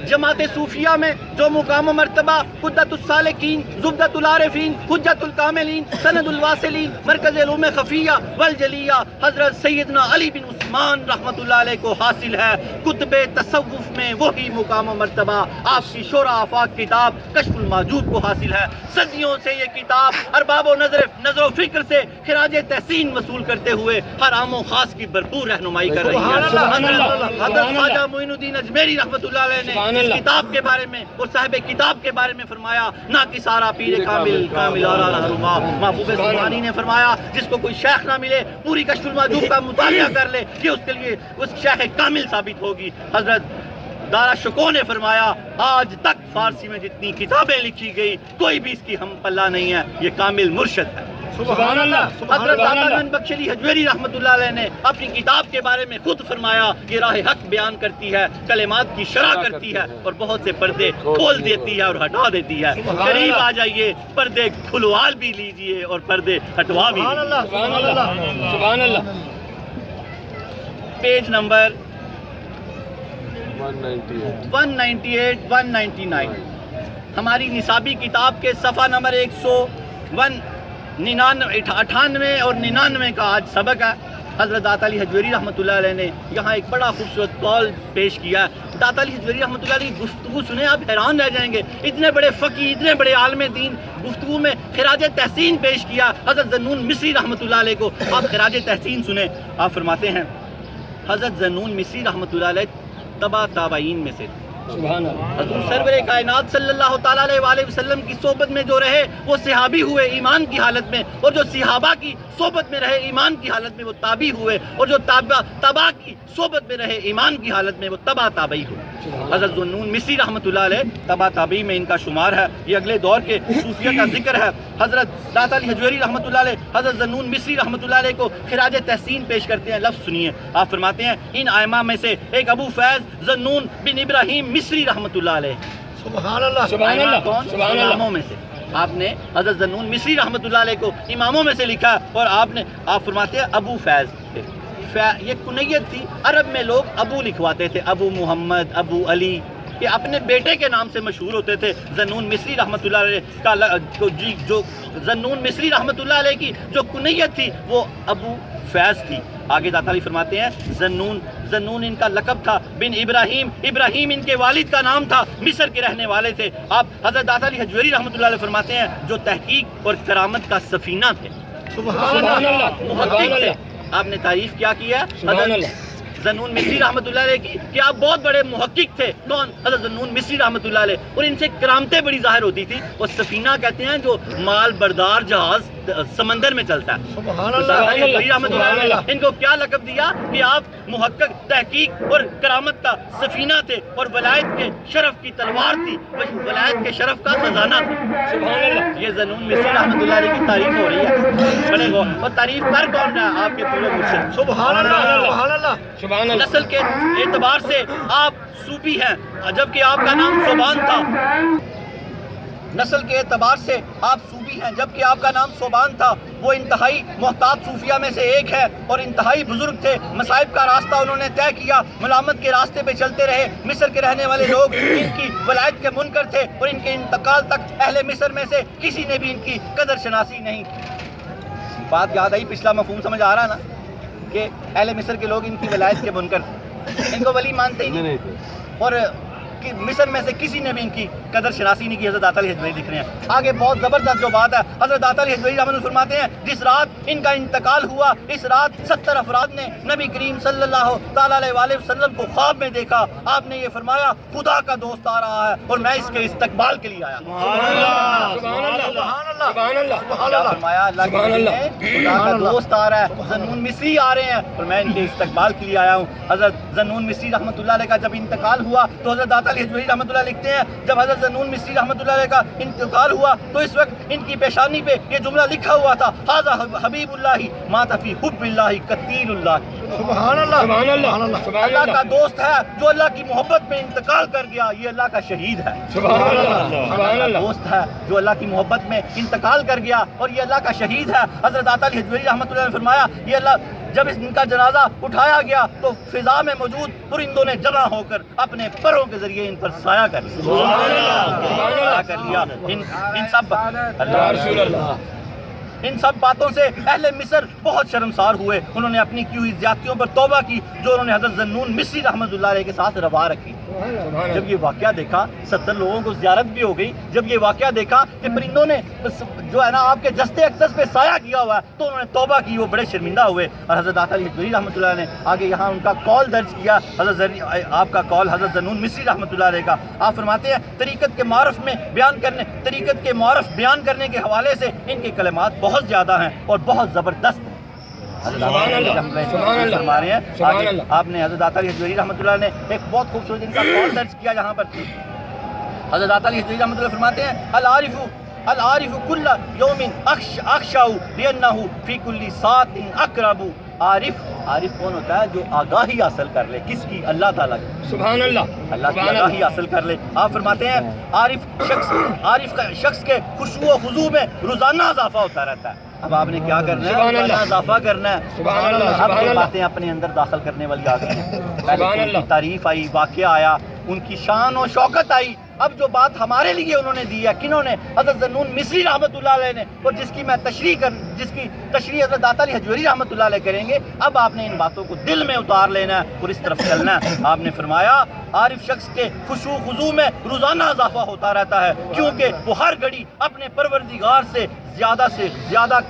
جماعت صوفیہ میں جو مقام و مرتبہ قدت السالکین، زبدۃ العارفین، حجت الکاملین، سند الواصلین، مرکز علوم خفیہ والجلیہ حضرت سیدنا علی بن عثمان رحمۃ اللہ علیہ کو حاصل ہے. کتب تصوف میں وہی مقام و مرتبہ آپ کی شورا آفاق کتاب کشف المحجوب کو حاصل ہے. صدیوں سے یہ کتاب ارباب و نظر و فکر سے خراج تحسین وصول کرتے ہوئے ہر عام و خاص کی بھرپور رہنمائی کر رہی ہے. حضرت خواجہ معین الدین اجمیری رحمۃ اللہ علیہ نے اس کتاب کے بارے میں اور صاحب کتاب کے بارے میں فرمایا، نہ کہ سارا پیر کامل آرا رہنما. محبوب سبحانی نے فرمایا جس کو کوئی شیخ نہ ملے پوری کشف المحجوب کا مطالعہ کر لے، یہ اس کے لیے اس شیخ کامل ثابت ہوگی. حضرت دارا شکوہ نے فرمایا آج تک فارسی میں جتنی کتابیں لکھی گئی کوئی بھی اس کی ہم پلہ نہیں ہے، یہ کامل مرشد ہے۔ سبحان اللہ، حضرت داتا گنج بخش علی حجویری رحمۃ اللہ علیہ نے اپنی کتاب کے بارے میں خود فرمایا یہ راہ حق بیان کرتی ہے، کلمات کی شرح کرتی ہے اور بہت سے پردے کھول دیتی ہے اور ہٹا دیتی ہے۔ قریب آ جائیے، پردے کھلوا بھی لیجئے اور پردے ہٹوا بھی سبحان اللہ، سبحان اللہ، سبحان اللہ۔ پیج نمبر 198 199 ہماری نصابی کتاب کے صفحہ نمبر 198 اور 99 کا آج سبق ہے۔ حضرت داتا علی حجویری رحمۃ اللہ علیہ نے یہاں ایک بڑا خوبصورت قول پیش کیا ہے۔ داتا علی حجویری رحمۃ اللہ علیہ کی گفتگو سنیں آپ حیران رہ جائیں گے، اتنے بڑے فقی، اتنے بڑے عالم دین، گفتگو میں خراج تحسین پیش کیا حضرت ذنون مصری رحمۃ اللہ علیہ کو۔ آپ خراج تحسین سنیں، آپ فرماتے ہیں حضرت ذنون مصری رحمۃ اللہ علیہ تبا تابعین میں سے، حضور سرور کائنات صلی اللہ تعالیٰ علیہ وآلہ وسلم کی صحبت میں جو رہے وہ صحابی ہوئے ایمان کی حالت میں، اور جو صحابہ کی صحبت میں رہے ایمان کی حالت میں وہ تابعی ہوئے، اور جو تبا کی صحبت میں رہے ایمان کی حالت میں وہ تبا تابعی ہوئے۔ حضرت ذنون مصری رحمۃ اللہ علیہ تبا تابعی میں ان کا شمار ہے۔ یہ اگلے دور کے صوفیہ کا ذکر ہے۔ حضرت داتا علی حجویری رحمۃ اللہ علیہ حضرت ذنون مصری رحمۃ اللہ علیہ کو خراج تحسین پیش کرتے ہیں، لفظ سنیے۔ آپ فرماتے ہیں ان ائمہ میں سے ایک ابو فیض ذنون بن ابراہیم مصری رحمۃ اللہ علیہ۔ سبحان اللہ، سبحان اللہ، کون؟ سبحان اللہ۔ اماموں میں سے آپ نے حضرت ذنون مصری رحمۃ اللہ علیہ کو اماموں میں سے لکھا، اور آپ فرماتے ہیں ابو فیض۔ یہ کنیت تھی، عرب میں لوگ ابو لکھواتے تھے، ابو محمد، ابو علی، یہ اپنے بیٹے کے نام سے مشہور ہوتے تھے۔ ذنون مصری رحمۃ اللہ علیہ کا جو ذنون مصری رحمۃ اللہ علیہ کی جو کنیت تھی وہ ابو فیض تھی۔ آگے داتا علی فرماتے ہیں ذنون ان کا لقب تھا، بن ابراہیم، ابراہیم ان کے والد کا نام تھا، مصر کے رہنے والے تھے۔ آپ حضرت داتا علی حجویری رحمۃ اللہ علیہ فرماتے ہیں جو تحقیق اور کرامت کا سفینہ تھے، سبحان اللہ، محقق تھے۔ آپ نے تعریف کیا ہے حضرت ذنون مصری رحمۃ اللہ علیہ کی کہ آپ بہت بڑے محقق تھے۔ کون؟ حضرت ذنون مصری رحمۃ اللہ علیہ، اور ان سے کرامتیں بڑی ظاہر ہوتی تھی۔ وہ سفینہ کہتے ہیں جو مال بردار جہاز سمندر میں چلتا ہے۔ سبحان داتا علی حجویری رحمۃ اللہ علیہ اللہ۔ نے ان کو کیا لقب دیا کہ آپ محقق، تحقیق اور کرامت کا سفینہ تھے، اور ولایت کے شرف کی تلوار تھی، ولایت کے شرف کا خزانہ تھا۔ سبحان اللہ۔ یہ ذنون مصری رحمۃ اللہ علیہ کی تعریف ہو رہی ہے، بڑے غور، اور تعریف کر کون رہا ہے؟ آپ کے پورے مرشد۔ سبحان اللہ، سبحان اللہ، سبحان اللہ۔ نسل کے اعتبار سے آپ صوفی ہیں، جبکہ آپ کا نام صوبان تھا۔ نسل کے اعتبار سے آپ صوفی ہیں جبکہ آپ کا نام صوبان تھا۔ وہ انتہائی محتاط صوفیہ میں سے ایک ہے اور انتہائی بزرگ تھے۔ مصائب کا راستہ انہوں نے طے کیا، ملامت کے راستے پہ چلتے رہے۔ مصر کے رہنے والے لوگ ان کی ولایت کے منکر تھے، اور ان کے انتقال تک اہل مصر میں سے کسی نے بھی ان کی قدر شناسی نہیں۔ بات یاد آئی، پچھلا مفہوم سمجھ آ رہا ہے نا کہ اہل مصر کے لوگ ان کی ولایت کے منکر تھے، ان کو ولی مانتے ہی نہیں، اور مصر میں سے کسی نے بھی ان کی قدر شناسی نہیں کی۔ حضرت داتا علی حجویری لکھ رہے ہیں آگے، بہت زبردست جو بات ہے۔ حضرت داتا علی حجویری رحمۃ اللہ فرماتے ہیں جس رات ان کا انتقال ہوا، اس رات 70 افراد نے نبی کریم صلی اللہ تعالیٰ علیہ وآلہ وسلم کو خواب میں دیکھا۔ آپ نے یہ فرمایا خدا کا دوست آ رہا ہے اور میں اس کے استقبال کے لیے آیا۔ سبحان اللہ، سبحان اللہ، سبحان اللہ۔ کیا فرمایا؟ اللہ کے نبی نے خدا کا دوست آ رہا ہے، ذنون مصری آ رہے ہیں اور میں ان کے استقبال کے لیے آیا ہوں۔ حضرت ذنون مصری رحمۃ اللہ علیہ کا جب انتقال ہوا تو حضرت داتا علی حجویری رحمۃ اللہ لکھتے ہیں جب حضرت ذنون مصری رحمۃ اللہ علیہ کا انتقال ہوا تو اس وقت ان کی پیشانی پہ یہ جملہ لکھا ہوا تھا، ھذا حبیب اللہ مات فی حب اللہ قتیل اللہ۔ سبحان اللہ، سبحان اللہ، سبحان اللہ کا اللہ۔ دوست ہے جو اللہ کی محبت میں انتقال کر گیا، یہ اللہ کا شہید ہے۔ سبحان اللہ، سبحان اللہ۔ دوست ہے جو اللہ کی محبت میں انتقال کر گیا اور یہ اللہ کا شہید ہے۔ حضرت داتا علی حجویری رحمۃ اللہ نے فرمایا یہ اللہ جب ان کا جنازہ اٹھایا گیا تو فضا میں موجود پرندوں نے جمع ہو کر اپنے پروں کے ذریعے ان پر سایہ کر لیا۔ ان سب باتوں سے اہل مصر بہت شرمسار ہوئے۔ انہوں نے اپنی کی ہوئی زیادتیوں پر توبہ کی جو انہوں نے حضرت ذنون مصری رحمۃ اللہ علیہ کے ساتھ روا رکھی۔ جب یہ واقعہ دیکھا 70 لوگوں کو زیارت بھی ہو گئی، جب یہ واقعہ دیکھا کہ پرندوں نے جو ہے نا آپ کے جستے اقدس پہ سایہ کیا ہوا ہے تو انہوں نے توبہ کی، وہ بڑے شرمندہ ہوئے۔ اور حضرت داتا علی حجویری رحمۃ اللہ نے آگے یہاں ان کا قول درج کیا، آپ کا قول حضرت ذنون مصری رحمۃ اللہ علیہ کا۔ آپ فرماتے ہیں طریقت کے معارف بیان کرنے کے حوالے سے ان کے کلمات بہت زیادہ ہیں اور بہت زبردست ہیں۔ سبحان اللہ فرما رہے ہیں سبحان آگے اللہ۔ آپ نے حضرت داتا علی حجویری رحمۃ اللہ نے ایک بہت خوبصورت ان کا قول درج کیا یہاں پر. حضرت داتا علی حجویری رحمۃ اللہ فرماتے ہیں العارف کل یوم اخشع لانہ فی کل ساعۃ اقرب. عارف کون ہوتا ہے؟ جو آگاہی حاصل کر لے. کس کی؟ اللہ تعالیٰ کی. سبحان اللہ اللہ کی آگاہی حاصل کر لے. آپ فرماتے ہیں عارف شخص کے خشوع و خضوع میں روزانہ اضافہ ہوتا رہتا ہے. اب آپ نے کیا کرنا ہے؟ سبحان اللہ، روزانہ اضافہ کرنا ہے. سبحان اللہ، اب سبحان یہ اللہ، باتیں اپنے اندر داخل کرنے والی آ گئی ہیں. پہلے سبحان ان اللہ، کی تعریف آئی، واقعہ آیا، ان کی شان و شوکت آئی. اب جو بات ہمارے لیے انہوں نے دی ہے، کنہوں نے؟ حضرت ذنون مصری رحمۃ اللہ علیہ نے، اور جس کی تشریح حضرت داتا علی حجویری رحمۃ اللہ علیہ کریں گے. اب آپ نے ان باتوں کو دل میں اتار لینا ہے اور اس طرف چلنا ہے. آپ نے فرمایا عارف شخص کے خشوع خضوع میں روزانہ اضافہ ہوتا رہتا ہے، کیونکہ وہ ہر گھڑی اپنے پروردگار سے زیادہ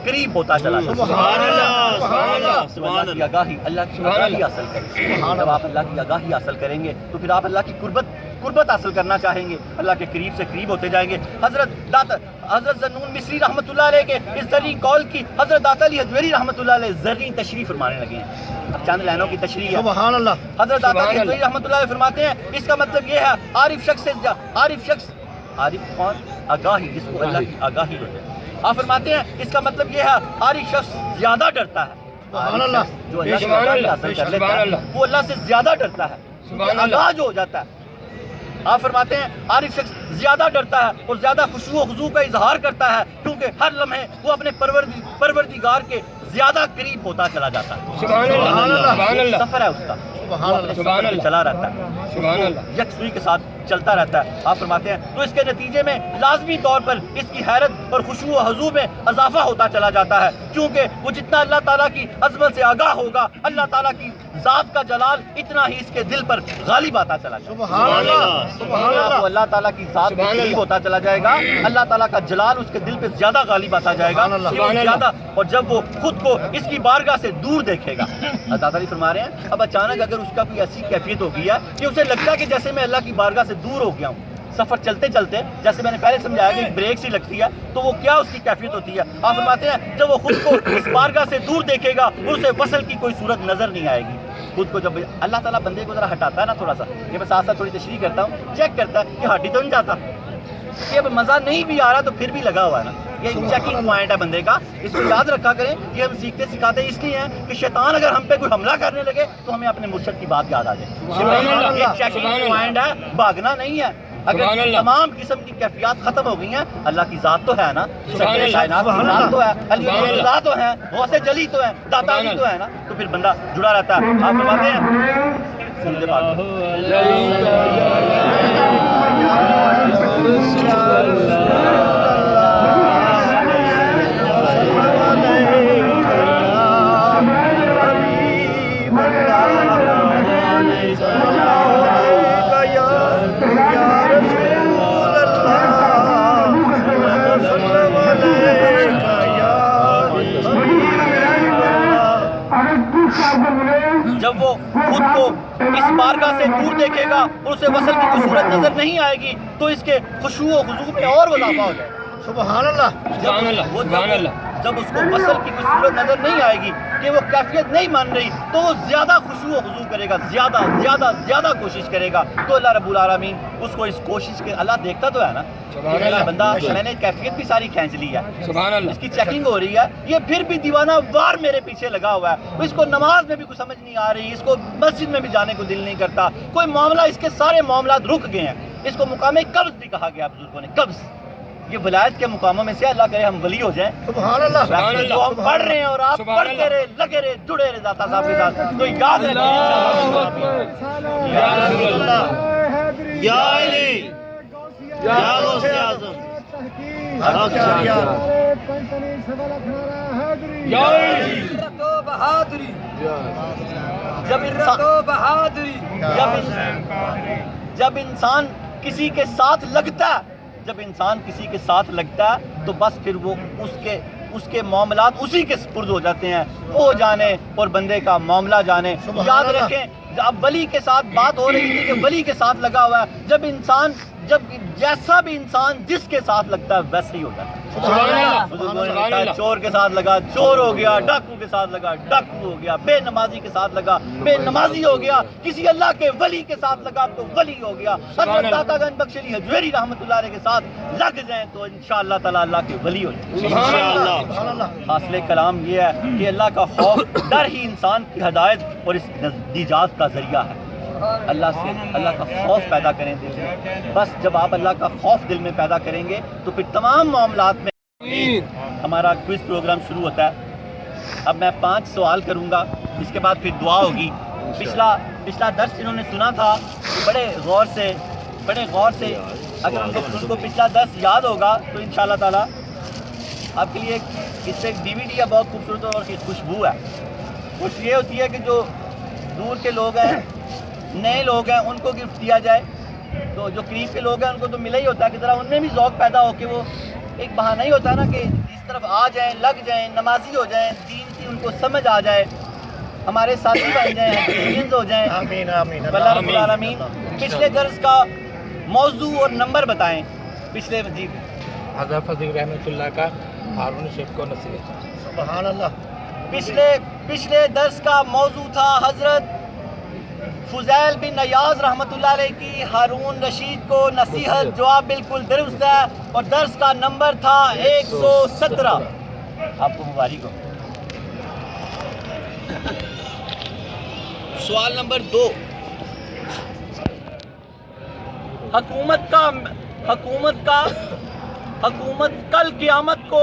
قریب ہوتا چلا جاتا ہے. سبحان اللہ، سبحان اللہ، اللہ کی آگاہی حاصل کریں. جب آپ اللہ کی آگاہی حاصل کریں گے تو پھر آپ اللہ کی قربت حاصل کرنا چاہیں گے، اللہ کے قریب سے قریب ہوتے جائیں گے. حضرت ذنون مصری رحمۃ اللہ علیہ کے اس زرعی قول کی حضرت داتا علی حجویری رحمۃ اللہ علیہ زرعی تشریح فرمانے لگے ہیں. اب چند لائنوں کی تشریح ہے. سبحان اللہ. حضرت داتا علی حجویری رحمۃ اللہ علیہ فرماتے ہیں اس کا مطلب یہ ہے عارف کون؟ آگاہی، جس کو اللہ کی آگاہی ہوتی ہے. آپ فرماتے ہیں اس کا مطلب یہ ہے عارف شخص زیادہ ڈرتا ہے. سبحان اللہ. جو اللہ کی سبحان آگاہی اللہ، حاصل کر لیتا سبحان ہے اللہ، وہ اللہ سے زیادہ ڈرتا ہے، سبحان اللہ، آگاہ جو ہو جاتا ہے. آپ فرماتے ہیں عارف شخص زیادہ ڈرتا ہے اور زیادہ خشوع و خضوع کا اظہار کرتا ہے، کیونکہ ہر لمحے وہ اپنے پروردگار کے زیادہ قریب ہوتا چلا جاتا ہے. سبحان اللہ، سبحان اللہ، سفر ہے اس کا، سبحان اللہ. سبحان اللہ، چلا رہتا ہے، سبحان اللہ، یکسوئی کے ساتھ چلتا رہتا ہے. آپ فرماتے ہیں تو اس کے نتیجے میں لازمی طور پر اس کی حیرت اور خشوع و خضوع میں اضافہ ہوتا چلا جاتا ہے، کیونکہ وہ جتنا اللہ تعالیٰ کی عظمت سے آگاہ ہوگا، اللہ تعالیٰ کی ذات کا جلال اتنا ہی اس کے دل پر غالب آتا چلا جائے گا. سبحان اللہ. سبحان اللہ. وہ اللہ تعالیٰ کی ذات میں سبحان قریب اللہ. ہوتا چلا جائے گا، اللہ تعالیٰ کا جلال اس کے دل پہ زیادہ غالب آتا جائے گا، سبحان اللہ. سبحان اللہ. زیادہ. اور جب وہ خود کو اس کی بارگاہ سے دور دیکھے گا، اللہ تعالیٰ فرما رہے ہیں اب اچانک اگر اس کا کوئی ایسی کیفیت ہو گئی ہے کہ اسے لگتا ہے کہ جیسے میں اللہ کی بارگاہ سے دور ہو گیا ہوں. سفر چلتے چلتے جیسے میں نے پہلے سمجھایا کہ بریک سی لگتی ہے تو وہ کیا اس کی کیفیت ہوتی ہے. آپ فرماتے ہیں جب وہ خود کو اس بارگاہ سے دور دیکھے گا اسے وصل کی کوئی صورت نظر نہیں آئے گی. خود کو جب اللہ تعالیٰ بندے کو ذرا ہٹاتا ہے نا تھوڑا سا، یہ میں ساتھ ساتھ تھوڑی تشریح کرتا ہوں، چیک کرتا ہے کہ ہٹی تو نہیں جاتا، یہ اب مزہ نہیں بھی آ رہا تو پھر بھی لگا ہوا ہے نا. یہ چیکنگ پوائنٹ ہے بندے کا، اس کو یاد رکھا کریں. یہ ہم سیکھتے سکھاتے اس لیے ہیں کہ شیطان اگر ہم پہ کوئی حملہ کرنے لگے تو ہمیں اپنے مرشد کی بات یاد آ جائے. سبحان اللہ، یہ چیکنگ سبحان اللہ. پوائنٹ ہے، بھاگنا نہیں ہے. اگر سبحان اللہ. تمام قسم کی کیفیات ختم ہو گئی ہیں، اللہ کی ذات تو ہے نا، سبحان اللہ. کائنات کی سبحان ذات تو ہے، علی سبحان اللہ. اللہ تو ہے، غوث جلی تو ہے، داتا سبحان علی اللہ. تو ہے نا، تو پھر بندہ جڑا رہتا ہے. آپ فرماتے ہیں سورۃ پاک جب وہ خود کو اس بارگاہ سے دور دیکھے گا اور اسے وصل کی کوئی صورت نظر نہیں آئے گی تو اس کے خشوع و خضوع میں اور اضافہ ہو جائے گا. سبحان اللہ. سبحان اللہ، سبحان اللہ، جب اس کو وصل کی کوئی صورت نظر نہیں آئے گی کہ وہ کیفیت نہیں مان رہی تو وہ زیادہ خشوع و خضوع کرے گا، زیادہ کوشش کرے گا. تو اللہ رب العالمین اس کو اس کوشش کے، اللہ دیکھتا تو ہے نا سبحان کہ اللہ. بندہ میں نے کیفیت بھی ساری کھینچ لی ہے، سبحان اللہ، اس کی چیکنگ ہو رہی ہے، یہ پھر بھی دیوانہ وار میرے پیچھے لگا ہوا ہے. اس کو نماز میں بھی کچھ سمجھ نہیں آ رہی، اس کو مسجد میں بھی جانے کو دل نہیں کرتا، کوئی معاملہ، اس کے سارے معاملات رک گئے ہیں. اس کو مقام قبض بھی کہا گیا بزرگوں نے، قبض. یہ ولایت کے مقاموں میں سے، اللہ کرے ہم ولی ہو جائیں. سبحان اللہ. سبحان اللہ. جو ہم پڑھ رہے ہیں اور آپ سبحان پڑھتے اللہ. رہے، لگے رہے، جڑے رہے داتا صاحب کے ساتھ، تو یاد رکھیں یا رسول اللہ، یا علی یا غوث اعظم یا علی، بہادری جب انسان کسی کے ساتھ لگتا ہے، جب انسان کسی کے ساتھ لگتا ہے تو بس پھر وہ اس کے معاملات اسی کے سپرد ہو جاتے ہیں، وہ جانے اور بندے کا معاملہ جانے. یاد رکھیں اب ولی کے ساتھ بات ہو رہی تھی کہ ولی کے ساتھ لگا ہوا ہے. جب انسان جب جیسا بھی انسان جس کے ساتھ لگتا ہے ویسے ہی ہوتا ہے. بزرگوں نے لکھا ہے چور کے ساتھ لگا چور ہو گیا, ڈاکو کے ساتھ لگا ڈاکو ہو گیا, بے نمازی کے ساتھ لگا بے نمازی ہو گیا, کسی اللہ کے ولی کے ساتھ لگا تو ولی ہو گیا. حضرت داتا گنج بخش علی حجویری رحمۃ اللہ علیہ کے ساتھ لگ جائیں تو انشاءاللہ تعالی اللہ کے ولی ہو جائیں. حاصل کلام یہ ہے کہ اللہ کا خوف ڈر ہی انسان کی ہدایت اور اس نجات کا ذریعہ ہے. اللہ سے اللہ کا خوف پیدا کریں دل میں. بس جب آپ اللہ کا خوف دل میں پیدا کریں گے تو پھر تمام معاملات میں. ہمارا کوئز پروگرام شروع ہوتا ہے. اب میں 5 سوال کروں گا, اس کے بعد پھر دعا ہوگی. پچھلا درس انہوں نے سنا تھا بڑے غور سے اگر ان کو پچھلا درس یاد ہوگا تو انشاءاللہ تعالی آپ کے لیے اس سے ڈی وی ڈی ہے بہت خوبصورت اور اس کی خوشبو ہے. خوش یہ ہوتی ہے کہ جو دور کے لوگ ہیں نئے لوگ ہیں ان کو گفٹ دیا جائے, تو جو قریب کے لوگ ہیں ان کو تو ملا ہی ہوتا ہے کہ ذرا ان میں بھی ذوق پیدا ہو کہ وہ ایک بہانہ ہی ہوتا ہے نا کہ اس طرف آ جائیں, لگ جائیں, نمازی ہو جائیں, دین کی ان کو سمجھ آ جائے, ہمارے ساتھی بن جائیں, ہیروینز ہو جائیں. آمین آمین اللہ رب العالمین. پچھلے درس کا موضوع اور نمبر بتائیں. پچھلے جی حضرت فضیل رحمۃ اللہ کا ہارون شیخ کو نصیحت. سبحان اللہ. پچھلے درس کا موضوع تھا حضرت فضیل بن ایاز رحمۃ اللہ علیہ کی ہارون رشید کو نصیحت. جواب بالکل درست ہے اور درس کا نمبر تھا 117. آپ کو مبارک ہو. سوال نمبر 2. حکومت کل قیامت کو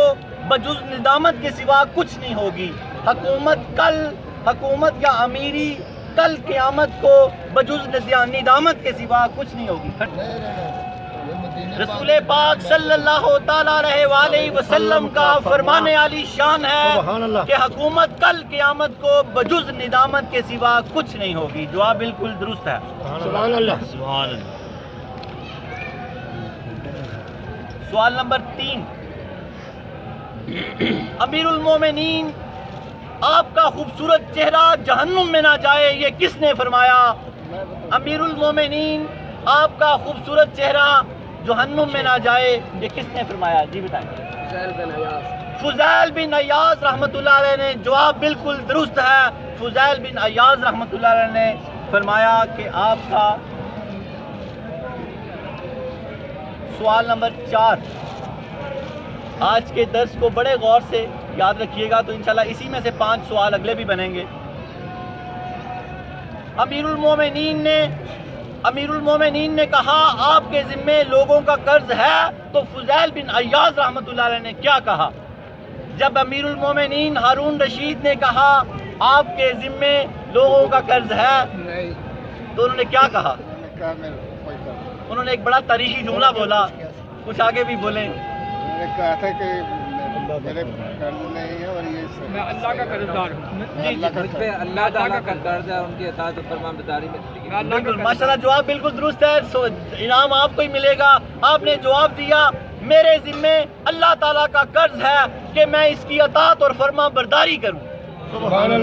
بجز ندامت کے سوا کچھ نہیں ہوگی. حکومت یا امیری کل قیامت کو بجز ندامت کے سوا کچھ نہیں ہوگی. رسول پاک صلی اللہ تعالیٰ علیہ وسلم کا فرمان عالی شان ہے کہ حکومت کل قیامت کو بجز ندامت کے سوا کچھ نہیں ہوگی. جواب بالکل درست ہے. سبحان اللہ. سبحان اللہ. سوال نمبر 3. امیر المومنین آپ کا خوبصورت چہرہ جہنم میں نہ جائے یہ کس نے فرمایا؟ امیر المومنین آپ کا خوبصورت چہرہ جہنم میں نہ جائے یہ کس نے فرمایا؟ جی بتائیں. فضیل بن ایاز رحمۃ اللہ علیہ نے. جواب بالکل درست ہے. فضیل بن ایاز رحمۃ اللہ علیہ نے فرمایا کہ آپ کا. سوال نمبر 4. آج کے درس کو بڑے غور سے یاد رکھیے گا تو انشاءاللہ اسی میں سے 5 سوال اگلے بھی بنیں گے. امیر المومنین نے کہا آپ کے ذمے لوگوں کا قرض ہے تو فضیل بن ایاز رحمۃ اللہ علیہ نے کیا کہا؟ جب امیر المومنین ہارون رشید نے کہا آپ کے ذمے لوگوں کا قرض ہے تو انہوں نے کیا کہا؟ انہوں نے ایک بڑا تاریخی جملہ بولا, کچھ آگے بھی بولیں. میں نے کہا تھا کہ میرے قرض نہیں ہے اور یہ میں اللہ کا قرضدار ہوں. اللہ تعالیٰ کا قرض ہے, ان کی اطاعت و فرمانبرداری میں. بالکل ماشاءاللہ. جواب بالکل درست ہے. انعام آپ کو ہی ملے گا. آپ نے جواب دیا میرے ذمے اللہ تعالیٰ کا قرض ہے کہ میں اس کی اطاعت اور فرما برداری کروں.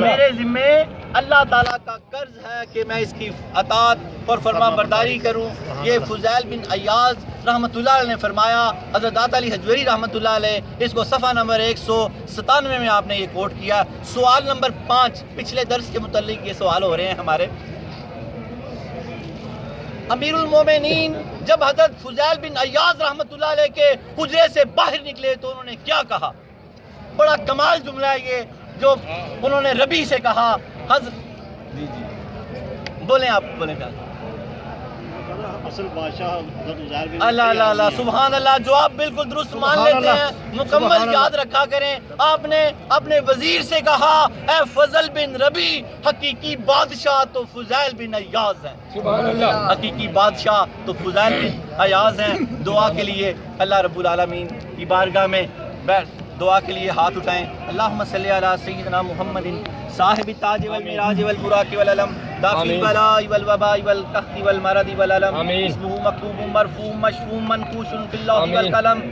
میرے ذمے اللہ تعالیٰ کا قرض ہے کہ میں اس کی اطاعت اور فرما برداری کروں. یہ فضیل بن ایاز رحمۃ اللہ علیہ نے فرمایا. حضرت داتا علی حجویری رحمۃ اللہ علیہ اس کو صفحہ نمبر 197 میں آپ نے یہ کوٹ کیا. سوال نمبر 5. پچھلے درس کے متعلق یہ سوال ہو رہے ہیں ہمارے. امیر المومنین جب حضرت فضیل بن ایاز رحمۃ اللہ علیہ کے حجرے سے باہر نکلے تو انہوں نے کیا کہا؟ بڑا کمال جملہ ہے یہ جو انہوں نے ربی سے کہا. بولیں آپ بولیں کیا؟ اصل بادشاہ اللہ اللہ اللہ سبحان اللہ. جواب بالکل درست مان لیتے ہیں. مکمل یاد رکھا کریں. آپ نے اپنے وزیر سے کہا اے فضل بن ربی حقیقی بادشاہ تو فضیل بن ایاز ہیں. سبحان اللہ. حقیقی بادشاہ تو فضیل بن ایاز ہیں. دعا کے لیے اللہ رب العالمین کی بارگاہ میں دعا کے لیے ہاتھ اٹھائیں. اللہم صلی علی سیدنا محمد صاحب التاج والمیراج والبراق والعلم دافع البلاء والوباء والقحط والمرض والعلم اسمه مكتوب مرفوع مشفوع منقوش في اللوح والقلم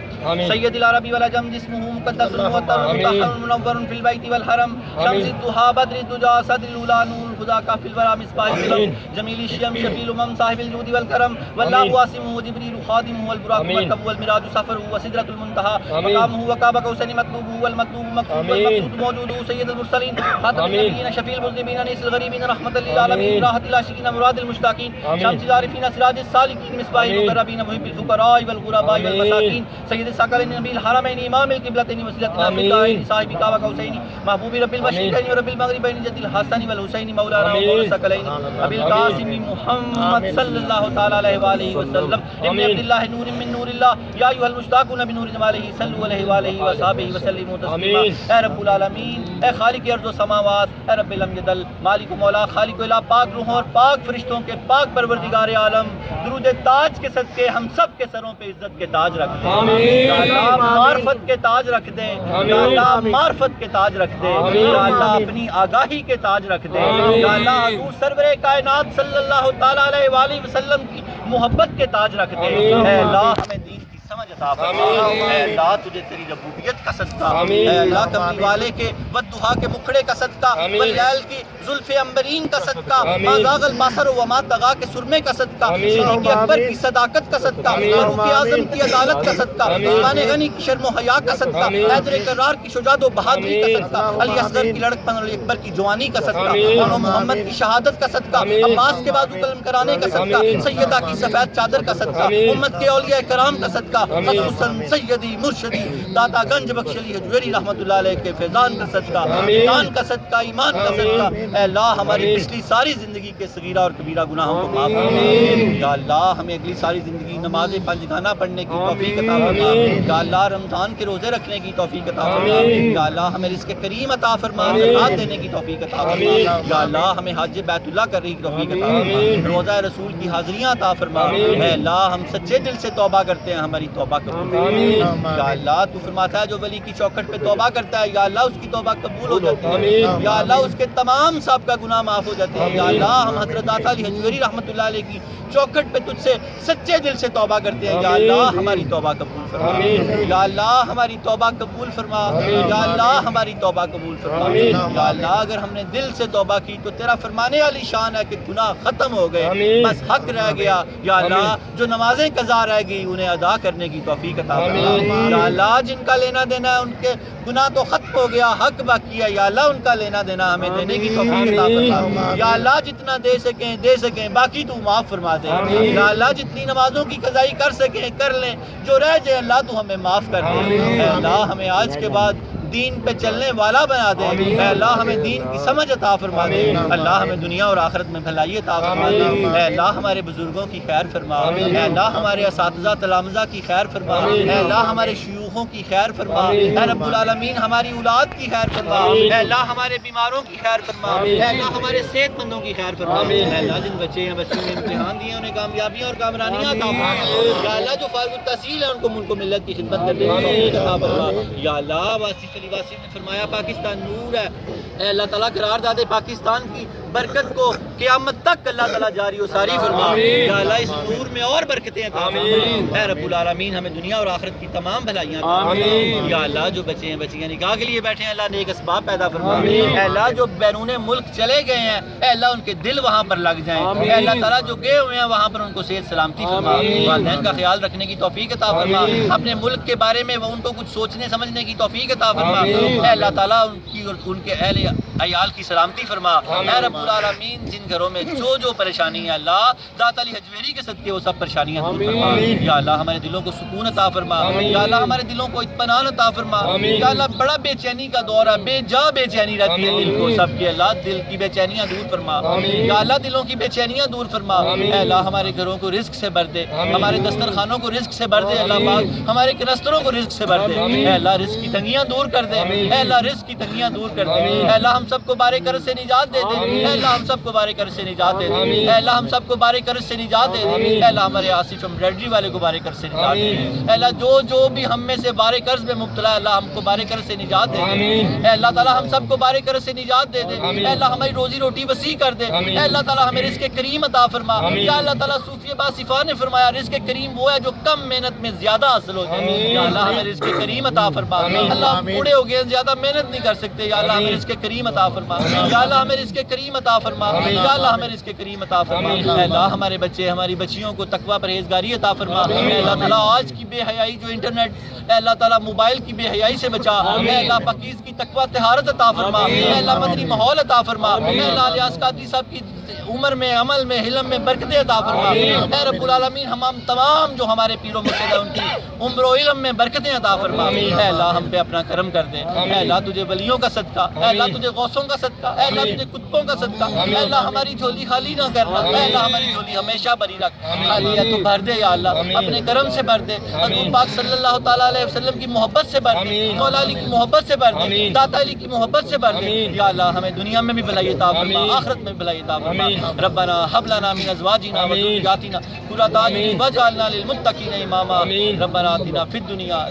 سید العربی والعجم جسمه مقدس مطهر مطهر منور في البيت والحرم شمس الضحى بدر الدجى صدر الاولى نور الخدا کافی الورا مصباح العلم جمیل الشیم شفیع الامم صاحب الجود والکرم واللہ عاصمہ وجبریل خادمہ والبراق مرکب والمراج سفرہ وسدرۃ المنتہى مقامہ وقاب قوسین مطلوبہ والمطلوب مقصود والمقصود موجود سید المرسلین خاتم النبیین شفیع المذنبین انیس الغریبین رحمۃ للعالمین راحت العاشقین مراد المشتاقین شمس العارفین سراج السالکین مصباح المقربین محب الفقراء والغرباء والمساکین سید الثقلین نبی الحرمین امام القبلتین وسیلتنا فی الدارین صاحب قاب قوسین محبوب رب المشرقین ورب المغربین جد الحسن والحسین مولانا ومولى الثقلین ابی القاسم محمد صلی اللہ تعالی علیہ وآلہ وسلم ابن عبد اللہ نور من نور اللہ یا ایھا المشتاقون بنور جمالہ صلوا علیہ وآلہ وصحبہ وسلموا تسلیما۔ اے رب العالمین، اے خالق ارض و سماوات، اے رب لم یدل، مالک و مولا، خالق و الہ، پاک روحوں اور پاک فرشتوں کے پاک پروردگار عالم، درود تاج کے صدقے ہم سب کے سروں پہ عزت کے تاج رکھ دیں، یا اللہ معرفت کے تاج رکھ دیں، یا اللہ معرفت کے تاج رکھ دیں، یا اللہ اپنی آگاہی کے تاج رکھ دیں، یا اللہ حضور سرور کائنات صلی اللہ تعالی علیہ وآلہ وسلم کی محبت کے تاج رکھ دیں۔ اے اللہ ہمیں دین کی سمجھ عطا فرما، اے اللہ تجھے تیری ربوبیت کا صدقہ، اے اللہ کملی والے کے والضحیٰ کے مکھڑے کا صدقہ، واللیل کی زلف عنبرین کا صدقہ، ما زاغ البصر وما طغیٰ کے سرمے کا صدقہ، صدیق اکبر کی صداقت کا صدقہ، فاروق اعظم کی عدالت کا صدقہ، عثمان غنی کی شرم و حیا کا صدقہ، حیدر کرار کی شجاعت و بہادری کا صدقہ، علی اصغر کی لڑکپن اور علی اکبر کی جوانی کا صدقہ، مولانا محمد کی شہادت کا صدقہ، عباس کے بازو قلم کرانے کا صدقہ، سیدہ کی سفید چادر کا صدقہ، امت کے اولیاء کرام کا صدقہ، خصوصاً سیدی مرشدی داتا گنج بخش علی حجویری رحمۃ اللہ علیہ کے فیضان کا صدقہ، ایمان کا صدقہ، ایمان کا صدقہ۔ اے اللہ ہماری پچھلی ساری زندگی کے صغیرہ اور کبیرہ گناہوں کو معاف فرما، یا اللہ ہمیں اگلی ساری زندگی نماز پنجگانہ پڑھنے کی توفیق عطا فرما، یا اللہ رمضان کے روزے رکھنے کی توفیق عطا فرما، یا اللہ ہمیں رزق کریم عطا فرما، زکات دینے کی توفیق عطا فرما، یا اللہ ہمیں حج بیت اللہ کرنے کی توفیق عطا فرما، روزہ رسول کی حاضریاں عطا فرما۔ اے اللہ ہم سچے دل سے توبہ کرتے ہیں، ہماری توبہ قبول فرما، یا اللہ تو فرماتا ہے جو ولی کی چوکھٹ پہ توبہ کرتا ہے یا اللہ اس کی توبہ قبول ہو جاتی ہے، یا اللہ اس کے تمام سابقہ گناہ معاف ہو جاتے ہیں، یا اللہ ہم حضرت داتا علی حجویری رحمۃ اللہ علیہ کی چوکھٹ پہ تجھ سے سچے دل سے توبہ کرتے ہیں، یا اللہ ہماری توبہ قبول فرما، یا اللہ ہماری توبہ قبول فرما، یا اللہ ہماری توبہ قبول فرما، یا اللہ اگر ہم نے دل سے توبہ کی تو تیرا فرمانے والی شان ہے کہ گناہ ختم ہو گئے، بس حق رہ گیا، یا اللہ جو نمازیں قضا رہ گئی انہیں ادا کرنے کی توفیق عطا فرما، یا اللہ جن کا لینا دینا ہے ان کے گناہ تو ختم ہو گیا، حق باقی ہے، یا اللہ ان کا لینا دینا ہمیں دینے کی توفیق عطا فرما، یا اللہ جتنا دے سکیں باقی تو معاف فرما دے، یا اللہ جتنی نمازوں کی قضائی کر سکیں کر لیں، جو رہ جائے اللہ تو ہمیں معاف کر دے، اے اللہ ہمیں آج کے بعد دین پہ چلنے والا بنا دے، اے اللہ ہمیں دین کی سمجھ عطا فرما دے، اللہ ہمیں دنیا اور آخرت میں بھلائی عطا فرما دے، اے اللہ ہمارے بزرگوں کی خیر فرما، اے اللہ ہمارے اساتذہ تلامذہ کی خیر فرما، اے اللہ ہمارے شیوخوں کی خیر فرما، اے رب العالمین ہماری اولاد کی خیر فرما، اے اللہ ہمارے بیماروں کی خیر فرما، اے اللہ ہمارے صحت مندوں کی خیر فرما، اے اللہ جن بچے ہیں بچوں نے امتحان دیے انہیں کامیابیاں اور کامرانیاں عطا فرما، یا اللہ جو فارغ التحصیل ہیں ان کو ملک و ملت کی خدمت کرنے کی توفیق عطا فرما، یا اللہ واصف علی واصف نے فرمایا پاکستان نور ہے، اے اللہ تعالیٰ قرار داد پاکستان کی برکت کو قیامت تک اللہ تعالیٰ جاری و ساری فرما، یا اللہ اس نور میں اور برکتیں عطا فرما، اے رب العالمین ہمیں دنیا اور آخرت کی تمام بھلائیاں عطا فرما، یا اللہ جو بچے ہیں بچیاں نکاح کے لیے بیٹھے ہیں اللہ نیک اسباب پیدا فرما، اے اللہ جو بیرون ملک چلے گئے ہیں اے اللہ ان کے دل وہاں پر لگ جائیں، اے اللہ تعالیٰ جو گئے ہوئے ہیں وہاں پر ان کو صحت سلامتی فرما، والدین کا خیال رکھنے کی توفیق عطا فرما، اپنے ملک کے بارے میں ان کو کچھ سوچنے سمجھنے کی توفیق عطا فرما، اے اللہ تعالیٰ ان کے اہل عیال کی سلامتی فرما، اے رب العالمین جن گھروں میں جو پریشانی ہے اللہ ذات علی حجویری کے صدقے وہ سب پریشانیاں دور فرما، یا اللہ ہمارے دلوں کو سکون عطا فرما، یا اللہ ہمارے دلوں کو اطمینان عطا فرما، یا اللہ بڑا بے چینی کا دور ہے، بے چینی رہتی ہے دل کو سب کے، اللہ دل کی بے چینیاں دور فرما، یا اللہ دلوں کی بے چینیاں دور فرما، اے اللہ ہمارے گھروں کو رزق سے بھر دے، ہمارے دسترخوانوں کو رزق سے بھر دے، اللہ پاک ہمارے کنستروں کو رزق سے بھر دے، اے اللہ رزق کی تنگیاں دور کر دے، اے اللہ رزق کی تنگیاں دور کر دے، اے اللہ ہم سب کو بارے قرض سے نجات دے دے، اے اللہ ہم سب کو بارے قرض سے نجات دے دے، اے اللہ ہم سب کو بارے قرض سے نجات دے دے، اے اللہ ہمارے آصف ایمبرائڈری والے کو بارے قرض سے نجات دے دے، اے اللہ جو بھی ہم میں سے بارے قرض میں مبتلا ہے اللہ ہم کو بارے قرض سے نجات دے دے، اے اللہ تعالی ہم سب کو بارے قرض سے نجات دے دے، اے اللہ ہماری روزی روٹی وسیع کر دے، اے اللہ تعالی ہمیں رزق کریم عطا فرما، یا اللہ تعالی صوفی باصفہ نے فرمایا رزق کریم وہ ہے جو کم محنت میں زیادہ حاصل ہو جائے، یا اللہ ہمیں رزق کریم عطا فرما، اللہ بوڑھے ہو گئے زیادہ محنت نہیں کر سکتے، یا اللہ ہمیں رزق کریم عطا فرما، یا اللہ ہمیں رزق کریم عطا فرما یا اللہ ہمیں رزق کریم عطا فرما اے اللہ ہمارے بچے ہماری بچیوں کو تقوی پرہیزگاری عطا فرما اے اللہ تعالیٰ آج کی بے حیائی جو انٹرنیٹ اے اللہ تعالیٰ موبائل کی بے حیائی سے بچا اے اللہ پاکیز کی تقوی طہارت عطا فرما اے اللہ مدنی ماحول عطا فرما اے اللہ الیاس قادری صاحب کی عمر میں عمل میں علم میں برکتیں عطا فرما اے رب العالمین ہم تمام جو ہمارے پیر و مرشد ہیں ان کی عمر و علم میں برکتیں عطا فرما اے اللہ ہم پہ اپنا کرم کر دے اے اللہ تجھے ولیوں کا صدقہ اے اللہ تجھے غوثوں کا صدقہ اے اللہ تجھے قطبوں کا صدقہ اے اللہ ہماری جھولی خالی نہ کرنا اے اللہ ہماری جھولی ہمیشہ بھری رکھ خالی ہے تو بھر دے یا اللہ اپنے کرم سے بھر دے حضور پاک صلی اللہ تعالیٰ علیہ وسلم کی محبت سے بھر دے مولا علی کی محبت سے بھر دے داتا علی کی محبت سے بھر دے یا اللہ ہمیں دنیا میں بھی بھلائی عطا فرما آخرت میں بھی بھلائی عطا فرما ربنا هب لنا من ازواجنا وذرياتنا قرة اعين واجعلنا للمتقين اماما ربنا آتنا في الدنيا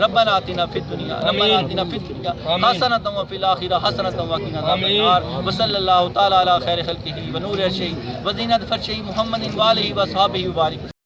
حسنة وفي الآخرة حسنة وقنا عذاب النار وصلى الله تعالى على خير خلقه ونور عرشه وزينة فرشه محمد وآله وصحبه وبارك